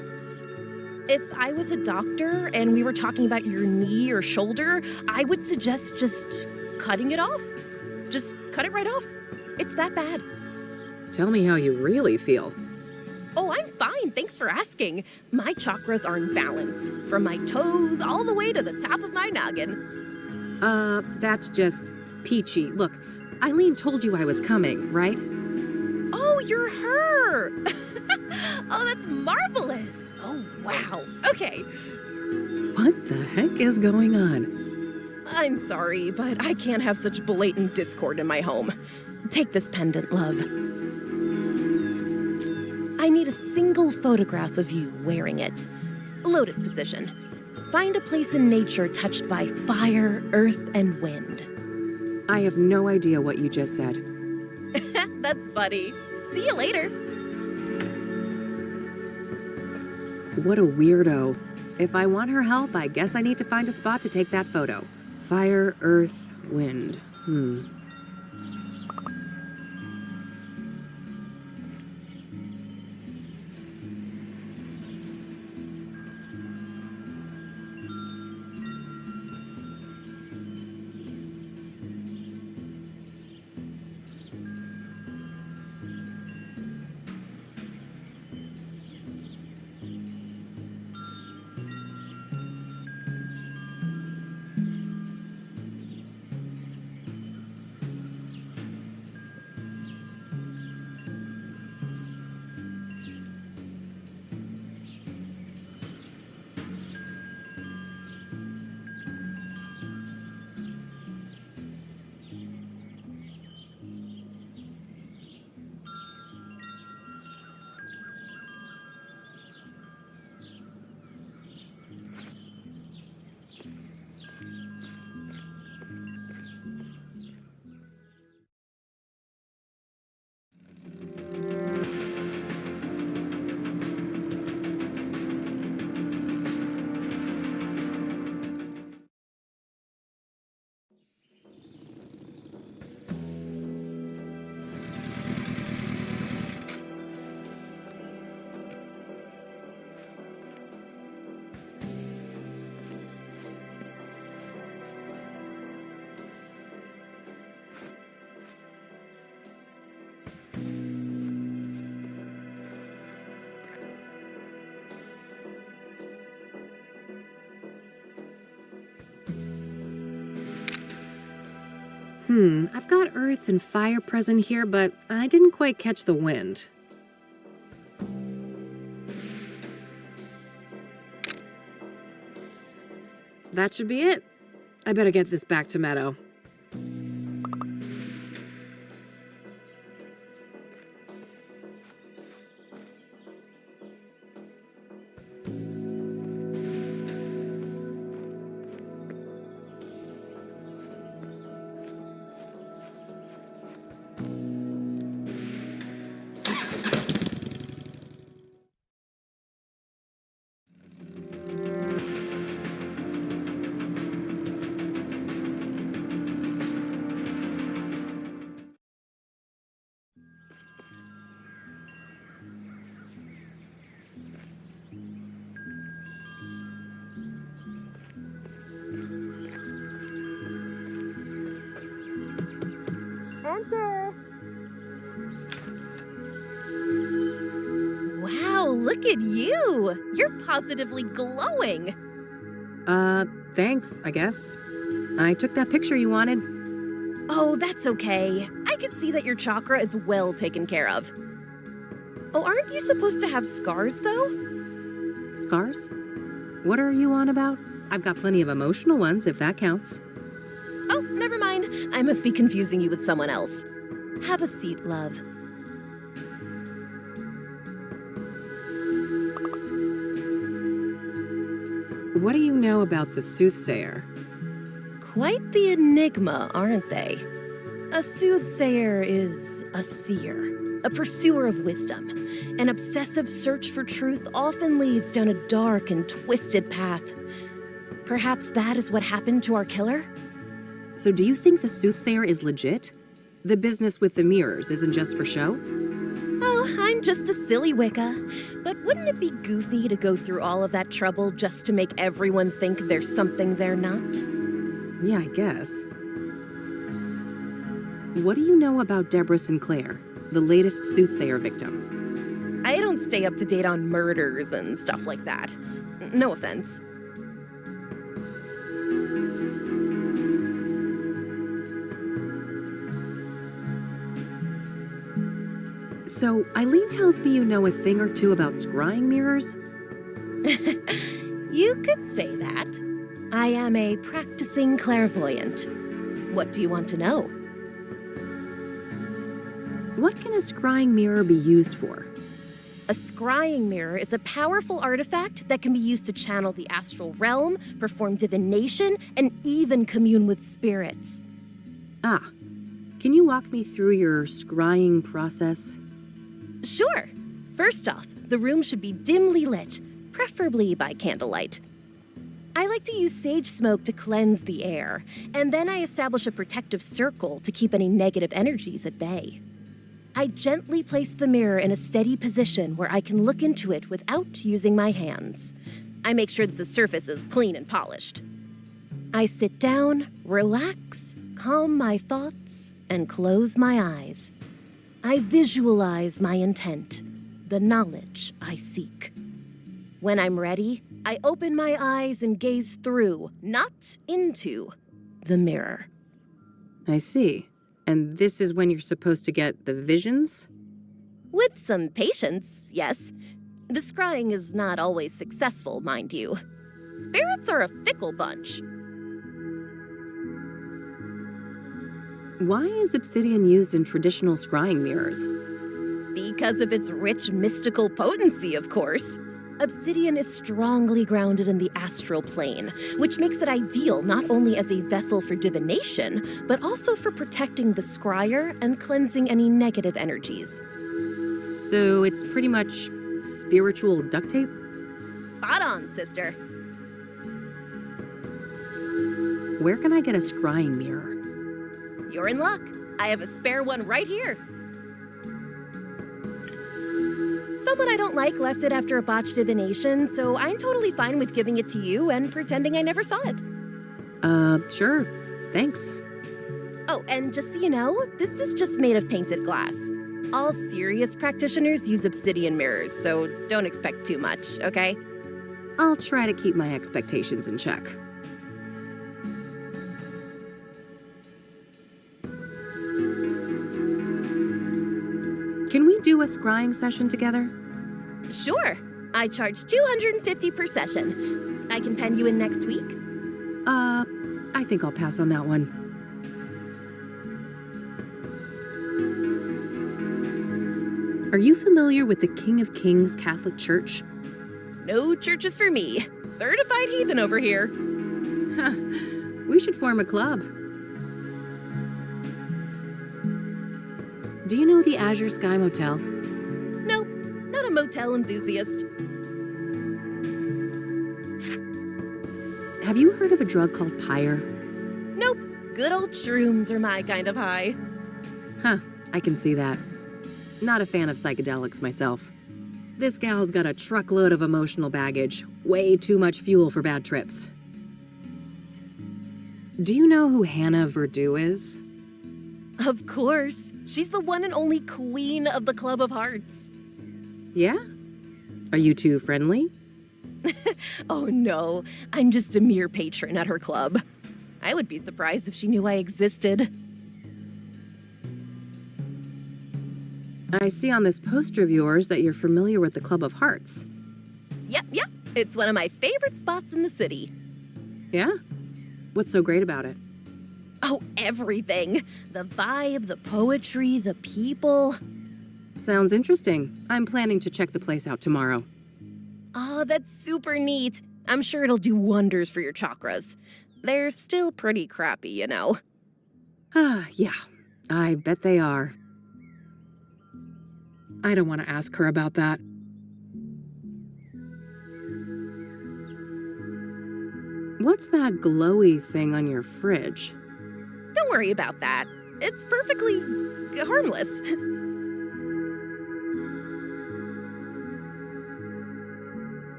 If I was a doctor and we were talking about your knee or shoulder, I would suggest just cutting it off. Just cut it right off. It's that bad. Tell me how you really feel. Oh, I'm fine. Thanks for asking. My chakras are in balance, from my toes all the way to the top of my noggin. That's just peachy. Look, Eileen told you I was coming, right? Oh, you're her! Oh, that's marvelous! Oh, wow. Okay. What the heck is going on? I'm sorry, but I can't have such blatant discord in my home. Take this pendant, love. I need a single photograph of you wearing it. Lotus position. Find a place in nature touched by fire, earth, and wind. I have no idea what you just said. That's funny. See you later. What a weirdo. If I want her help, I guess I need to find a spot to take that photo. Fire, earth, wind. I've got earth and fire present here, but I didn't quite catch the wind. That should be it. I better get this back to Meadow. Wow, look at you! You're positively glowing! Thanks, I guess. I took that picture you wanted. Oh, that's okay. I can see that your chakra is well taken care of. Oh, aren't you supposed to have scars, though? Scars? What are you on about? I've got plenty of emotional ones, if that counts. Oh, never mind. I must be confusing you with someone else. Have a seat, love. What do you know about the Soothsayer? Quite the enigma, aren't they? A soothsayer is a seer, a pursuer of wisdom. An obsessive search for truth often leads down a dark and twisted path. Perhaps that is what happened to our killer? So do you think the Soothsayer is legit? The business with the mirrors isn't just for show? Oh, I'm just a silly Wicca. But wouldn't it be goofy to go through all of that trouble just to make everyone think there's something they're not? Yeah, I guess. What do you know about Deborah Sinclair, the latest Soothsayer victim? I don't stay up to date on murders and stuff like that. No offense. So, Eileen tells me you know a thing or two about scrying mirrors? You could say that. I am a practicing clairvoyant. What do you want to know? What can a scrying mirror be used for? A scrying mirror is a powerful artifact that can be used to channel the astral realm, perform divination, and even commune with spirits. Ah, can you walk me through your scrying process? Sure. First off, the room should be dimly lit, preferably by candlelight. I like to use sage smoke to cleanse the air, and then I establish a protective circle to keep any negative energies at bay. I gently place the mirror in a steady position where I can look into it without using my hands. I make sure that the surface is clean and polished. I sit down, relax, calm my thoughts, and close my eyes. I visualize my intent, the knowledge I seek. When I'm ready, I open my eyes and gaze through, not into, the mirror. I see. And this is when you're supposed to get the visions? With some patience, yes. The scrying is not always successful, mind you. Spirits are a fickle bunch. Why is obsidian used in traditional scrying mirrors? Because of its rich mystical potency, of course. Obsidian is strongly grounded in the astral plane, which makes it ideal not only as a vessel for divination, but also for protecting the scryer and cleansing any negative energies. So it's pretty much spiritual duct tape? Spot on, sister. Where can I get a scrying mirror? You're in luck. I have a spare one right here. Someone I don't like left it after a botched divination, so I'm totally fine with giving it to you and pretending I never saw it. Sure. Thanks. Oh, and just so you know, this is just made of painted glass. All serious practitioners use obsidian mirrors, so don't expect too much, okay? I'll try to keep my expectations in check. Can we do a scrying session together? Sure. I charge $250 per session. I can pen you in next week. I think I'll pass on that one. Are you familiar with the King of Kings Catholic Church? No churches for me. Certified heathen over here. We should form a club. Do you know the Azure Sky Motel? Nope, not a motel enthusiast. Have you heard of a drug called Pyre? Nope, good old shrooms are my kind of high. Huh, I can see that. Not a fan of psychedelics myself. This gal's got a truckload of emotional baggage. Way too much fuel for bad trips. Do you know who Hannah Verdew is? Of course. She's the one and only queen of the Club of Hearts. Yeah? Are you two friendly? Oh no, I'm just a mere patron at her club. I would be surprised if she knew I existed. I see on this poster of yours that you're familiar with the Club of Hearts. Yep. It's one of my favorite spots in the city. Yeah? What's so great about it? Oh, everything. The vibe, the poetry, the people. Sounds interesting. I'm planning to check the place out tomorrow. Oh, that's super neat. I'm sure it'll do wonders for your chakras. They're still pretty crappy, you know. Yeah, I bet they are. I don't want to ask her about that. What's that glowy thing on your fridge? Don't worry about that. It's perfectly harmless.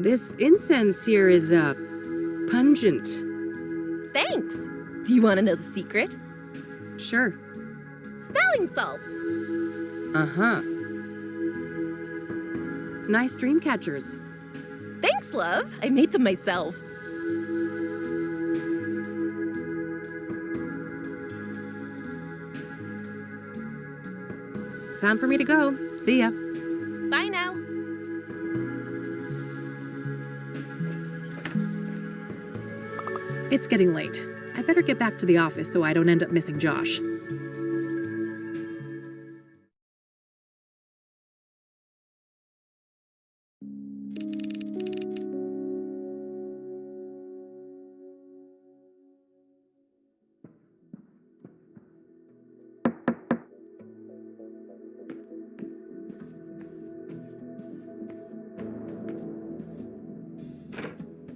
This incense here is, pungent. Thanks. Do you want to know the secret? Sure. Smelling salts. Uh-huh. Nice dream catchers. Thanks, love. I made them myself. Time for me to go. See ya. Bye now. It's getting late. I better get back to the office so I don't end up missing Josh.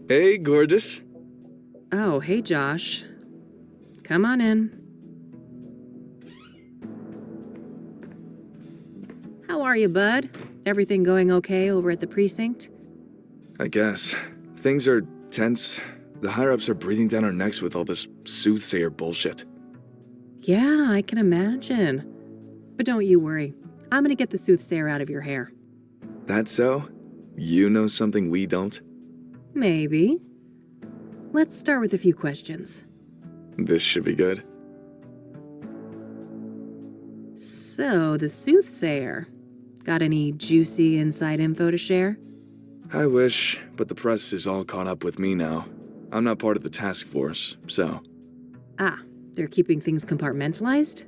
Hey, gorgeous. Oh, hey, Josh. Come on in. How are you, bud? Everything going okay over at the precinct? I guess. Things are tense. The higher-ups are breathing down our necks with all this Soothsayer bullshit. Yeah, I can imagine. But don't you worry. I'm gonna get the Soothsayer out of your hair. That so? You know something we don't? Maybe. Let's start with a few questions. This should be good. So, the Soothsayer. Got any juicy inside info to share? I wish, but the press is all caught up with me now. I'm not part of the task force, so... Ah, they're keeping things compartmentalized?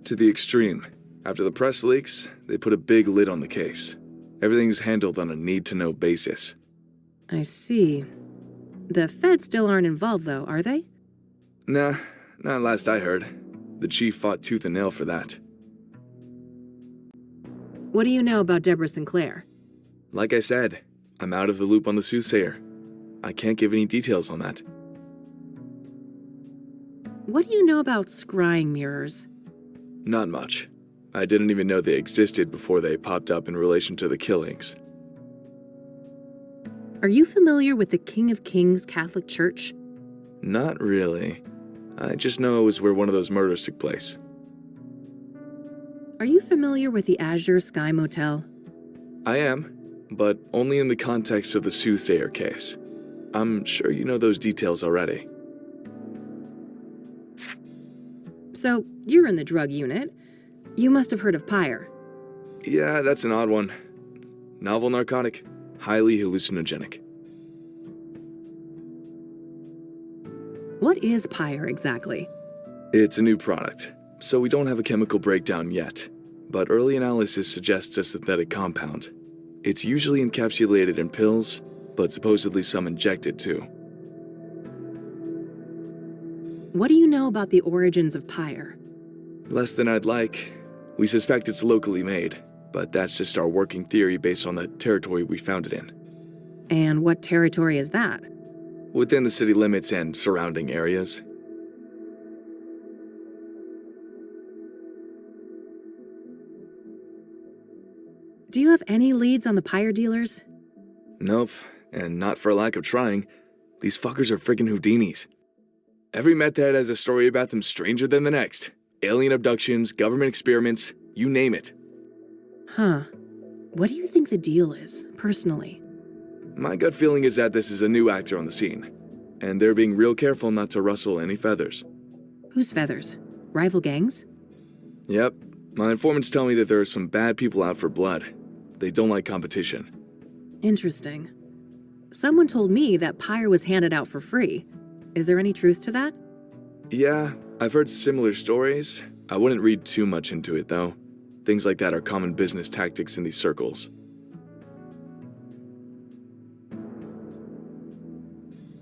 To the extreme. After the press leaks, they put a big lid on the case. Everything's handled on a need-to-know basis. I see. The feds still aren't involved, though, are they? Nah, not last I heard. The chief fought tooth and nail for that. What do you know about Deborah Sinclair? Like I said, I'm out of the loop on the Soothsayer. I can't give any details on that. What do you know about scrying mirrors? Not much. I didn't even know they existed before they popped up in relation to the killings. Are you familiar with the King of Kings Catholic Church? Not really. I just know it was where one of those murders took place. Are you familiar with the Azure Sky Motel? I am, but only in the context of the Soothsayer case. I'm sure you know those details already. So, you're in the drug unit. You must have heard of Pyre. Yeah, that's an odd one. Novel narcotic, highly hallucinogenic. What is Pyre exactly? It's a new product, so we don't have a chemical breakdown yet. But early analysis suggests a synthetic compound. It's usually encapsulated in pills, but supposedly some injected too. What do you know about the origins of Pyre? Less than I'd like. We suspect it's locally made, but that's just our working theory based on the territory we found it in. And what territory is that? Within the city limits and surrounding areas. Do you have any leads on the Pyre dealers? Nope, and not for lack of trying. These fuckers are friggin' Houdinis. Every meth head has a story about them stranger than the next. Alien abductions, government experiments, you name it. Huh. What do you think the deal is, personally? My gut feeling is that this is a new actor on the scene, and they're being real careful not to rustle any feathers. Whose feathers? Rival gangs? Yep. My informants tell me that there are some bad people out for blood. They don't like competition. Interesting. Someone told me that Pyre was handed out for free. Is there any truth to that? Yeah, I've heard similar stories. I wouldn't read too much into it, though. Things like that are common business tactics in these circles.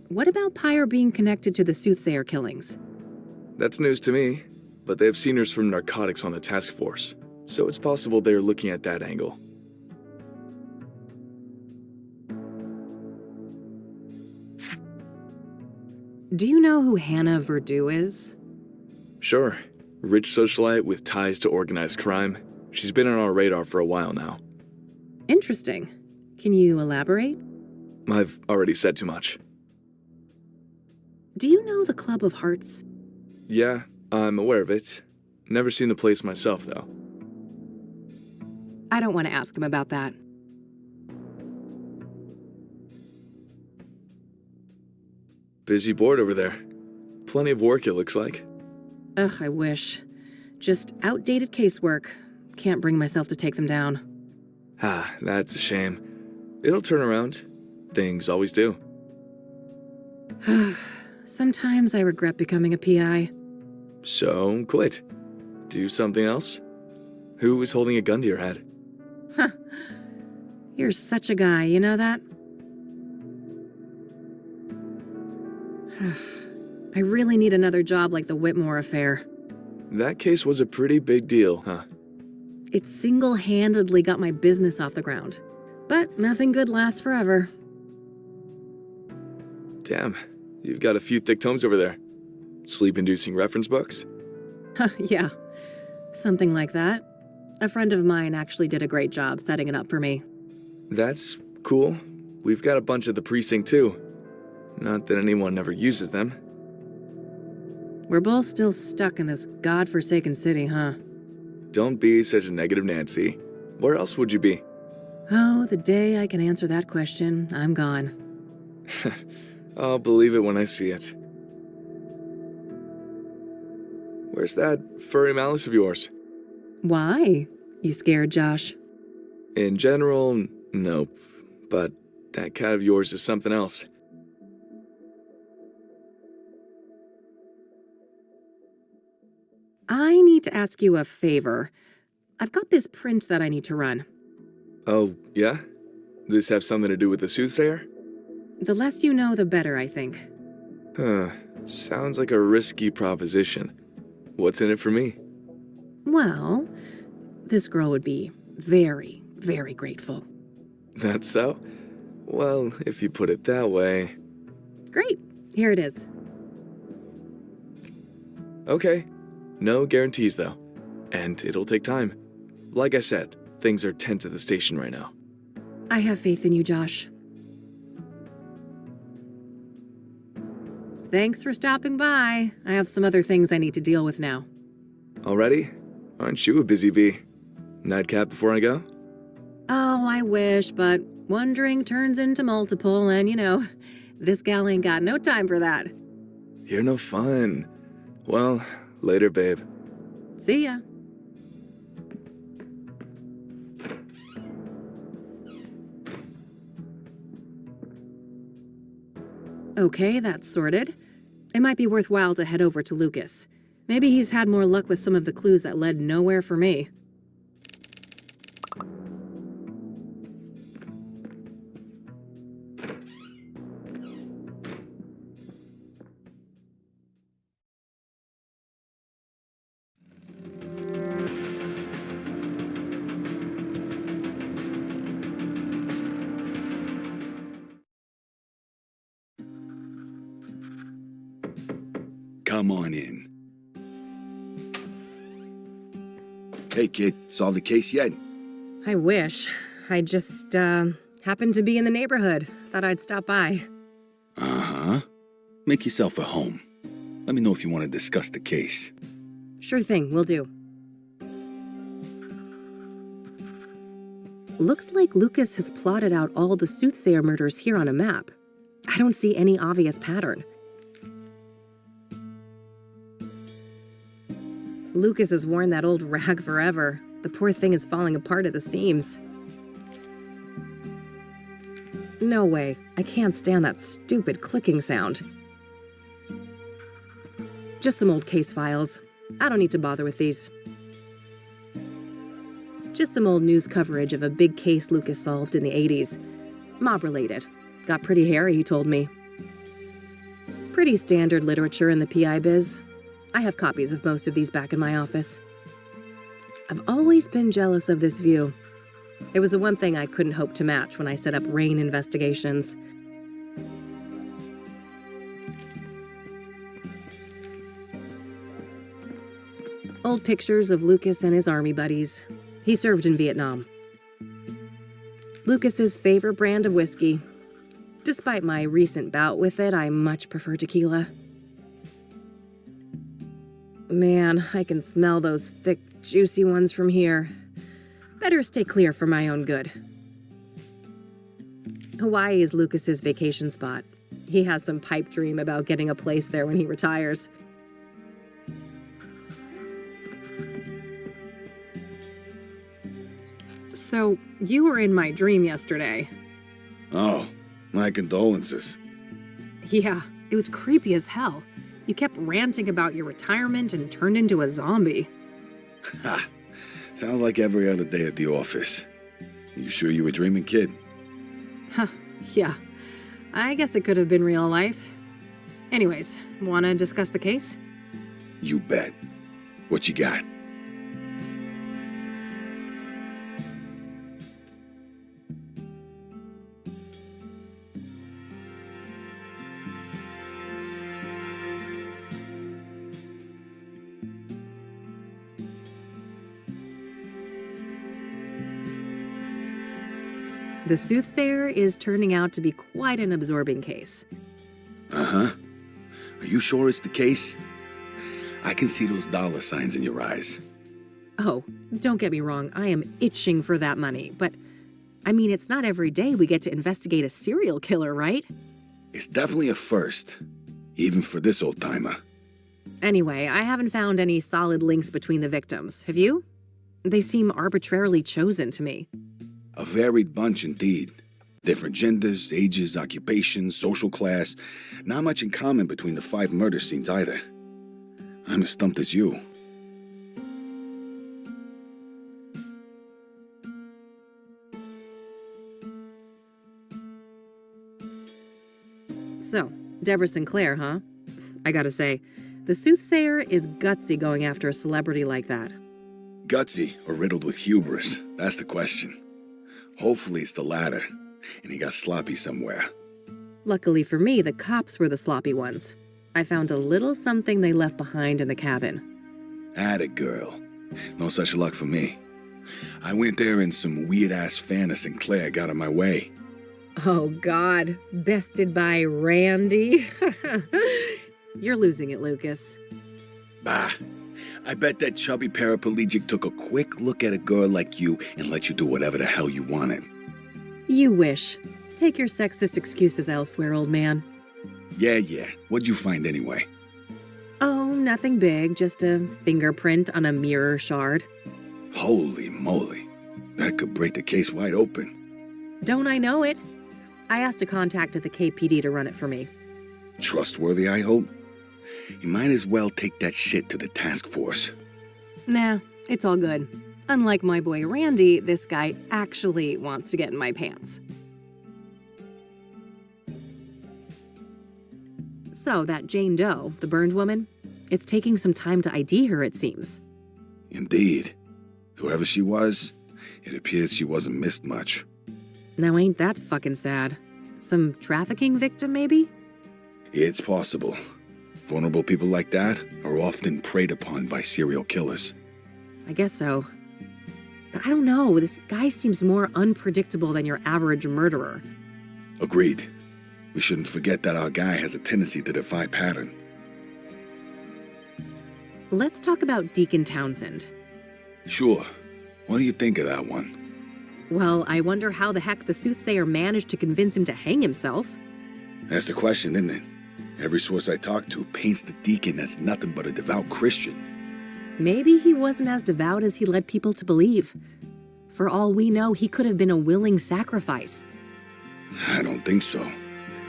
What about Pyre being connected to the Soothsayer killings? That's news to me, but they have seniors from narcotics on the task force, so it's possible they're looking at that angle. Do you know who Hannah Verdu is? Sure. Rich socialite with ties to organized crime. She's been on our radar for a while now. Interesting. Can you elaborate? I've already said too much. Do you know the Club of Hearts? Yeah, I'm aware of it. Never seen the place myself, though. I don't want to ask him about that. Busy board over there. Plenty of work, it looks like. Ugh, I wish. Just outdated casework. Can't bring myself to take them down. Ah, that's a shame. It'll turn around. Things always do. Sometimes I regret becoming a PI. So, quit. Do something else? Who was holding a gun to your head? You're such a guy, you know that? I really need another job like the Whitmore affair. That case was a pretty big deal, huh? It single-handedly got my business off the ground. But nothing good lasts forever. Damn, you've got a few thick tomes over there. Sleep-inducing reference books? Yeah, something like that. A friend of mine actually did a great job setting it up for me. That's cool. We've got a bunch at the precinct, too. Not that anyone ever uses them. We're both still stuck in this godforsaken city, huh? Don't be such a negative Nancy. Where else would you be? Oh, the day I can answer that question, I'm gone. I'll believe it when I see it. Where's that furry malice of yours? Why? You scared, Josh? In general, nope. But that cat of yours is something else. I need to ask you a favor. I've got this print that I need to run. Oh, yeah? This have something to do with the Soothsayer? The less you know, the better, I think. Huh. Sounds like a risky proposition. What's in it for me? Well, this girl would be very, very grateful. That's so? Well, if you put it that way... Great. Here it is. Okay. No guarantees, though. And it'll take time. Like I said, things are tense at the station right now. I have faith in you, Josh. Thanks for stopping by. I have some other things I need to deal with now. Already? Aren't you a busy bee? Nightcap before I go? Oh, I wish, but wondering turns into multiple, and this gal ain't got no time for that. You're no fun. Well, later, babe. See ya. Okay, that's sorted. It might be worthwhile to head over to Lucas. Maybe he's had more luck with some of the clues that led nowhere for me. Come on in. Hey, kid, solved the case yet? I wish. I just, happened to be in the neighborhood. Thought I'd stop by. Uh-huh. Make yourself at home. Let me know if you want to discuss the case. Sure thing, will do. Looks like Lucas has plotted out all the Soothsayer murders here on a map. I don't see any obvious pattern. Lucas has worn that old rag forever. The poor thing is falling apart at the seams. No way. I can't stand that stupid clicking sound. Just some old case files. I don't need to bother with these. Just some old news coverage of a big case Lucas solved in the 80s. Mob-related. Got pretty hairy, he told me. Pretty standard literature in the PI biz. I have copies of most of these back in my office. I've always been jealous of this view. It was the one thing I couldn't hope to match when I set up Rain Investigations. Old pictures of Lucas and his army buddies. He served in Vietnam. Lucas's favorite brand of whiskey. Despite my recent bout with it, I much prefer tequila. Man, I can smell those thick, juicy ones from here. Better stay clear for my own good. Hawaii is Lucas's vacation spot. He has some pipe dream about getting a place there when he retires. So, you were in my dream yesterday. Oh, my condolences. Yeah, it was creepy as hell. You kept ranting about your retirement and turned into a zombie. Ha! Sounds like every other day at the office. You sure you were dreaming, kid? Huh, yeah. I guess it could have been real life. Anyways, wanna discuss the case? You bet. What you got? The Soothsayer is turning out to be quite an absorbing case. Uh-huh. Are you sure it's the case? I can see those dollar signs in your eyes. Oh, don't get me wrong, I am itching for that money, but I mean, it's not every day we get to investigate a serial killer, right? It's definitely a first, even for this old-timer. Anyway, I haven't found any solid links between the victims. Have you? They seem arbitrarily chosen to me. A varied bunch indeed. Different genders, ages, occupations, social class. Not much in common between the 5 murder scenes either. I'm as stumped as you. So, Deborah Sinclair, huh? I gotta say, the Soothsayer is gutsy going after a celebrity like that. Gutsy or riddled with hubris? That's the question. Hopefully it's the latter, and he got sloppy somewhere. Luckily for me, the cops were the sloppy ones. I found a little something they left behind in the cabin. Atta girl. No such luck for me. I went there and some weird-ass fan of Sinclair got in my way. Oh, God. Bested by Randy? You're losing it, Lucas. Bah. I bet that chubby paraplegic took a quick look at a girl like you and let you do whatever the hell you wanted. You wish. Take your sexist excuses elsewhere, old man. Yeah. What'd you find anyway? Oh, nothing big. Just a fingerprint on a mirror shard. Holy moly. That could break the case wide open. Don't I know it? I asked a contact at the KPD to run it for me. Trustworthy, I hope? You might as well take that shit to the task force. Nah, it's all good. Unlike my boy Randy, this guy actually wants to get in my pants. So, that Jane Doe, the burned woman, it's taking some time to ID her, it seems. Indeed. Whoever she was, it appears she wasn't missed much. Now ain't that fucking sad? Some trafficking victim, maybe? It's possible. Vulnerable people like that are often preyed upon by serial killers. I guess so. But I don't know, this guy seems more unpredictable than your average murderer. Agreed. We shouldn't forget that our guy has a tendency to defy pattern. Let's talk about Deacon Townsend. Sure. What do you think of that one? Well, I wonder how the heck the Soothsayer managed to convince him to hang himself. That's the question, isn't it? Every source I talk to paints the deacon as nothing but a devout Christian. Maybe he wasn't as devout as he led people to believe. For all we know, he could have been a willing sacrifice. I don't think so.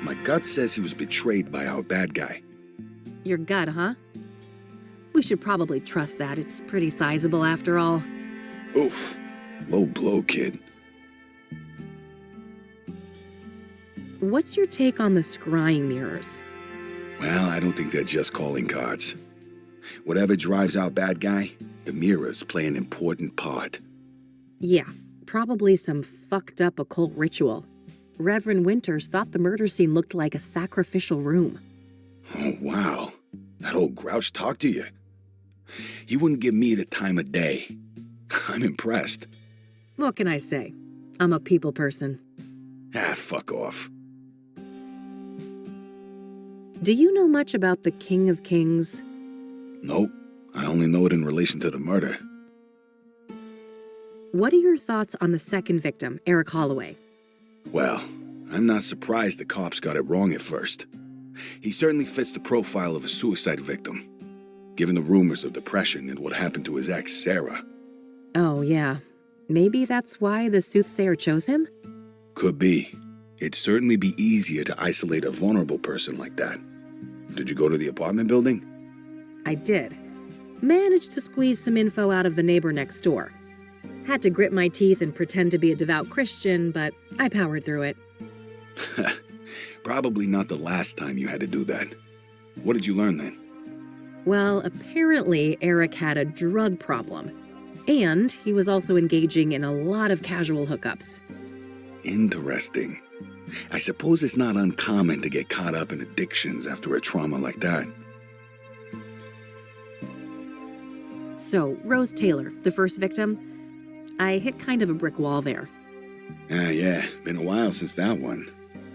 My gut says he was betrayed by our bad guy. Your gut, huh? We should probably trust that. It's pretty sizable after all. Oof. Low blow, kid. What's your take on the scrying mirrors? Well, I don't think they're just calling cards. Whatever drives our bad guy, the mirrors play an important part. Yeah, probably some fucked up occult ritual. Reverend Winters thought the murder scene looked like a sacrificial room. Oh, wow. That old grouch talked to you. He wouldn't give me the time of day. I'm impressed. What can I say? I'm a people person. Ah, fuck off. Do you know much about the King of Kings? Nope. I only know it in relation to the murder. What are your thoughts on the second victim, Eric Holloway? Well, I'm not surprised the cops got it wrong at first. He certainly fits the profile of a suicide victim, given the rumors of depression and what happened to his ex, Sarah. Oh, yeah. Maybe that's why the Soothsayer chose him? Could be. It'd certainly be easier to isolate a vulnerable person like that. Did you go to the apartment building? I did. Managed to squeeze some info out of the neighbor next door. Had to grit my teeth and pretend to be a devout Christian, but I powered through it. Probably not the last time you had to do that. What did you learn then? Well, apparently Eric had a drug problem. And he was also engaging in a lot of casual hookups. Interesting. I suppose it's not uncommon to get caught up in addictions after a trauma like that. So, Rose Taylor, the first victim, I hit kind of a brick wall there. Yeah, been a while since that one.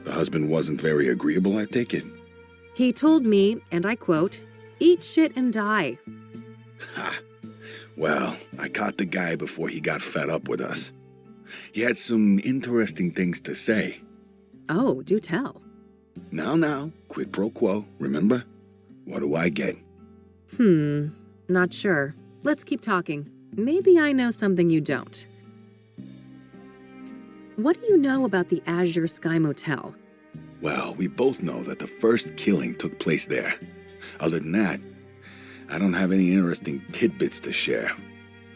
The husband wasn't very agreeable, I take it. He told me, and I quote, "Eat shit and die." Ha! Well, I caught the guy before he got fed up with us. He had some interesting things to say. Oh, do tell. Now, quid pro quo, remember? What do I get? Not sure. Let's keep talking. Maybe I know something you don't. What do you know about the Azure Sky Motel? Well, we both know that the first killing took place there. Other than that, I don't have any interesting tidbits to share.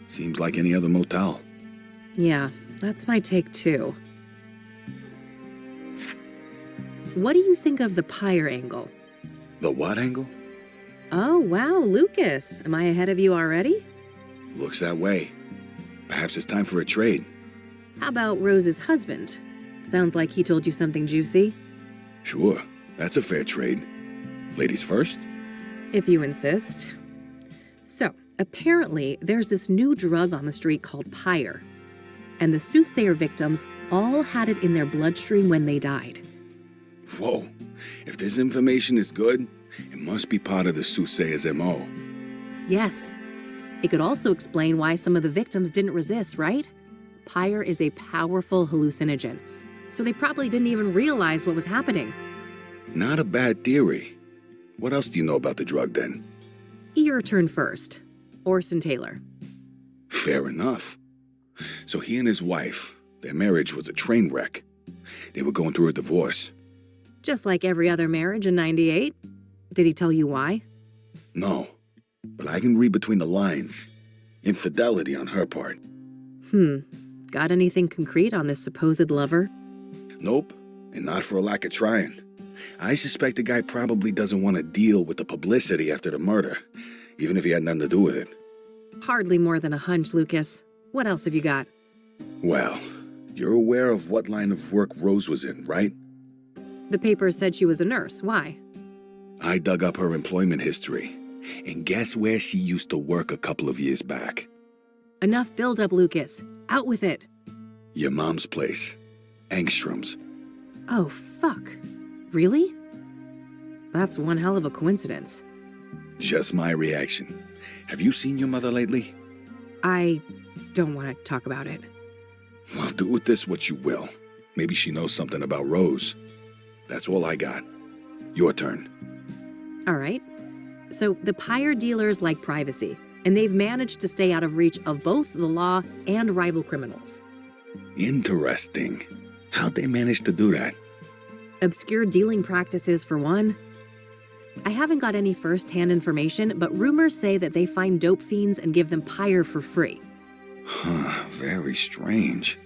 Seems like any other motel. Yeah, that's my take too. What do you think of the pyre angle? The what angle? Oh, wow, Lucas. Am I ahead of you already? Looks that way. Perhaps it's time for a trade. How about Rose's husband? Sounds like he told you something juicy. Sure, that's a fair trade. Ladies first? If you insist. So, apparently, there's this new drug on the street called pyre. And the Soothsayer victims all had it in their bloodstream when they died. Whoa, if this information is good, it must be part of the Soothsayer's MO. Yes. It could also explain why some of the victims didn't resist, right? Pyre is a powerful hallucinogen, so they probably didn't even realize what was happening. Not a bad theory. What else do you know about the drug then? Your turn first. Orson Taylor. Fair enough. So he and his wife, their marriage was a train wreck. They were going through a divorce. Just like every other marriage in '98. Did he tell you why? No, but I can read between the lines. Infidelity on her part. Got anything concrete on this supposed lover? Nope, and not for a lack of trying. I suspect the guy probably doesn't want to deal with the publicity after the murder, even if he had nothing to do with it. Hardly more than a hunch, Lucas. What else have you got? Well, you're aware of what line of work Rose was in, right? The paper said she was a nurse. Why? I dug up her employment history, and guess where she used to work a couple of years back? Enough build-up, Lucas. Out with it. Your mom's place. Angstrom's. Oh, fuck. Really? That's one hell of a coincidence. Just my reaction. Have you seen your mother lately? I don't want to talk about it. Well, do with this what you will. Maybe she knows something about Rose. That's all I got. Your turn. All right. So the pyre dealers like privacy, and they've managed to stay out of reach of both the law and rival criminals. Interesting. How'd they manage to do that? Obscure dealing practices, for one. I haven't got any first-hand information, but rumors say that they find dope fiends and give them pyre for free. Huh, very strange.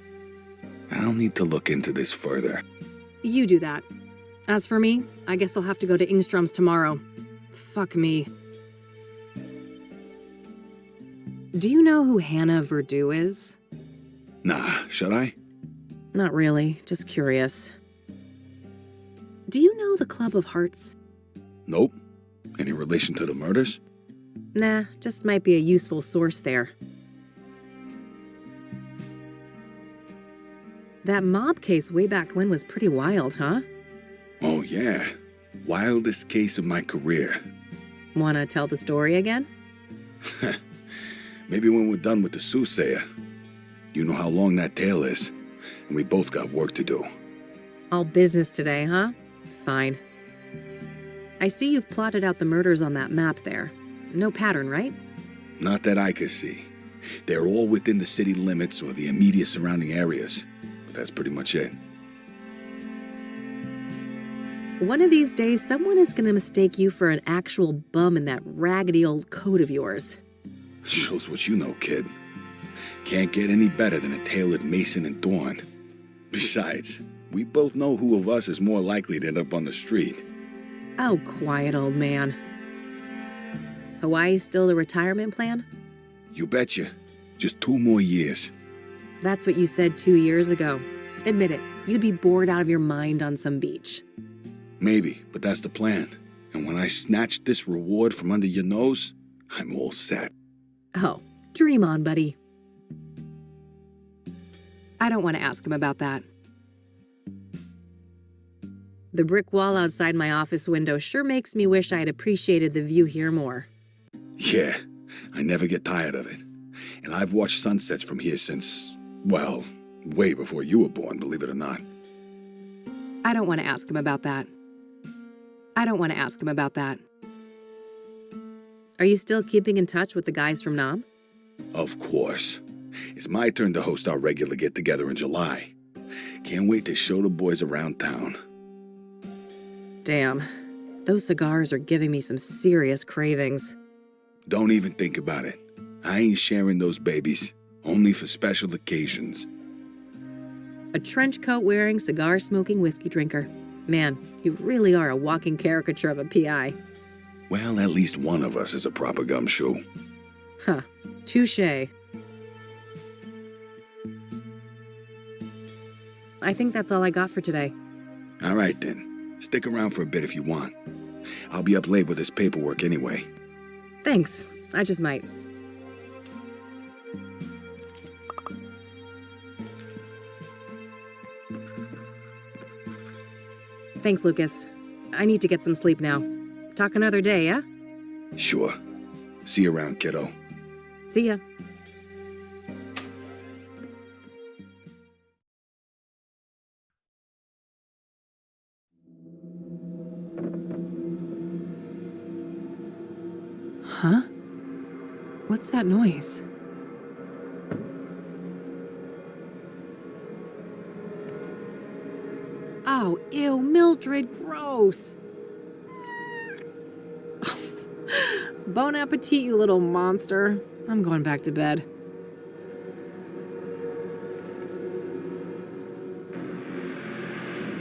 I'll need to look into this further. You do that. As for me, I guess I'll have to go to Ingstrom's tomorrow. Fuck me. Do you know who Hannah Verdew is? Nah, should I? Not really, just curious. Do you know the Club of Hearts? Nope. Any relation to the murders? Nah, just might be a useful source there. That mob case way back when was pretty wild, huh? Oh, yeah. Wildest case of my career. Wanna tell the story again? Maybe when we're done with the Soothsayer. You know how long that tale is, and we both got work to do. All business today, huh? Fine. I see you've plotted out the murders on that map there. No pattern, right? Not that I could see. They're all within the city limits or the immediate surrounding areas, but that's pretty much it. One of these days, someone is going to mistake you for an actual bum in that raggedy old coat of yours. Shows what you know, kid. Can't get any better than a tailored Mason and Thorn. Besides, we both know who of us is more likely to end up on the street. Oh, quiet, old man. Hawaii's still the retirement plan? You betcha. Just 2 more years. That's what you said 2 years ago. Admit it, you'd be bored out of your mind on some beach. Maybe, but that's the plan. And when I snatch this reward from under your nose, I'm all set. Oh, dream on, buddy. I don't want to ask him about that. The brick wall outside my office window sure makes me wish I'd appreciated the view here more. Yeah, I never get tired of it. And I've watched sunsets from here since, well, way before you were born, believe it or not. I don't want to ask him about that. I don't want to ask him about that. Are you still keeping in touch with the guys from Nam? Of course. It's my turn to host our regular get-together in July. Can't wait to show the boys around town. Damn. Those cigars are giving me some serious cravings. Don't even think about it. I ain't sharing those babies. Only for special occasions. A trench coat wearing, cigar smoking whiskey drinker. Man, you really are a walking caricature of a PI. Well, at least one of us is a proper gumshoe. Huh. Touché. I think that's all I got for today. All right, then. Stick around for a bit if you want. I'll be up late with this paperwork anyway. Thanks. I just might. Thanks, Lucas. I need to get some sleep now. Talk another day, yeah? Sure. See you around, kiddo. See ya. Huh? What's that noise? Oh, ew, Mildred, gross. Bon appetit, you little monster. I'm going back to bed.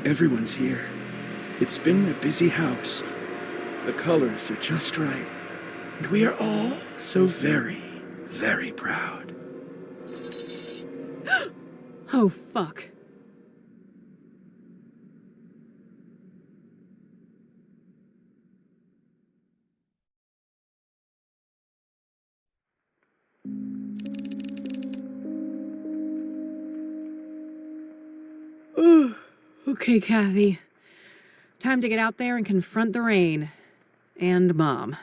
Everyone's here. It's been a busy house. The colors are just right. And we are all so very, very proud. Oh, fuck. Okay, Kathy. Time to get out there and confront the rain. And Mom.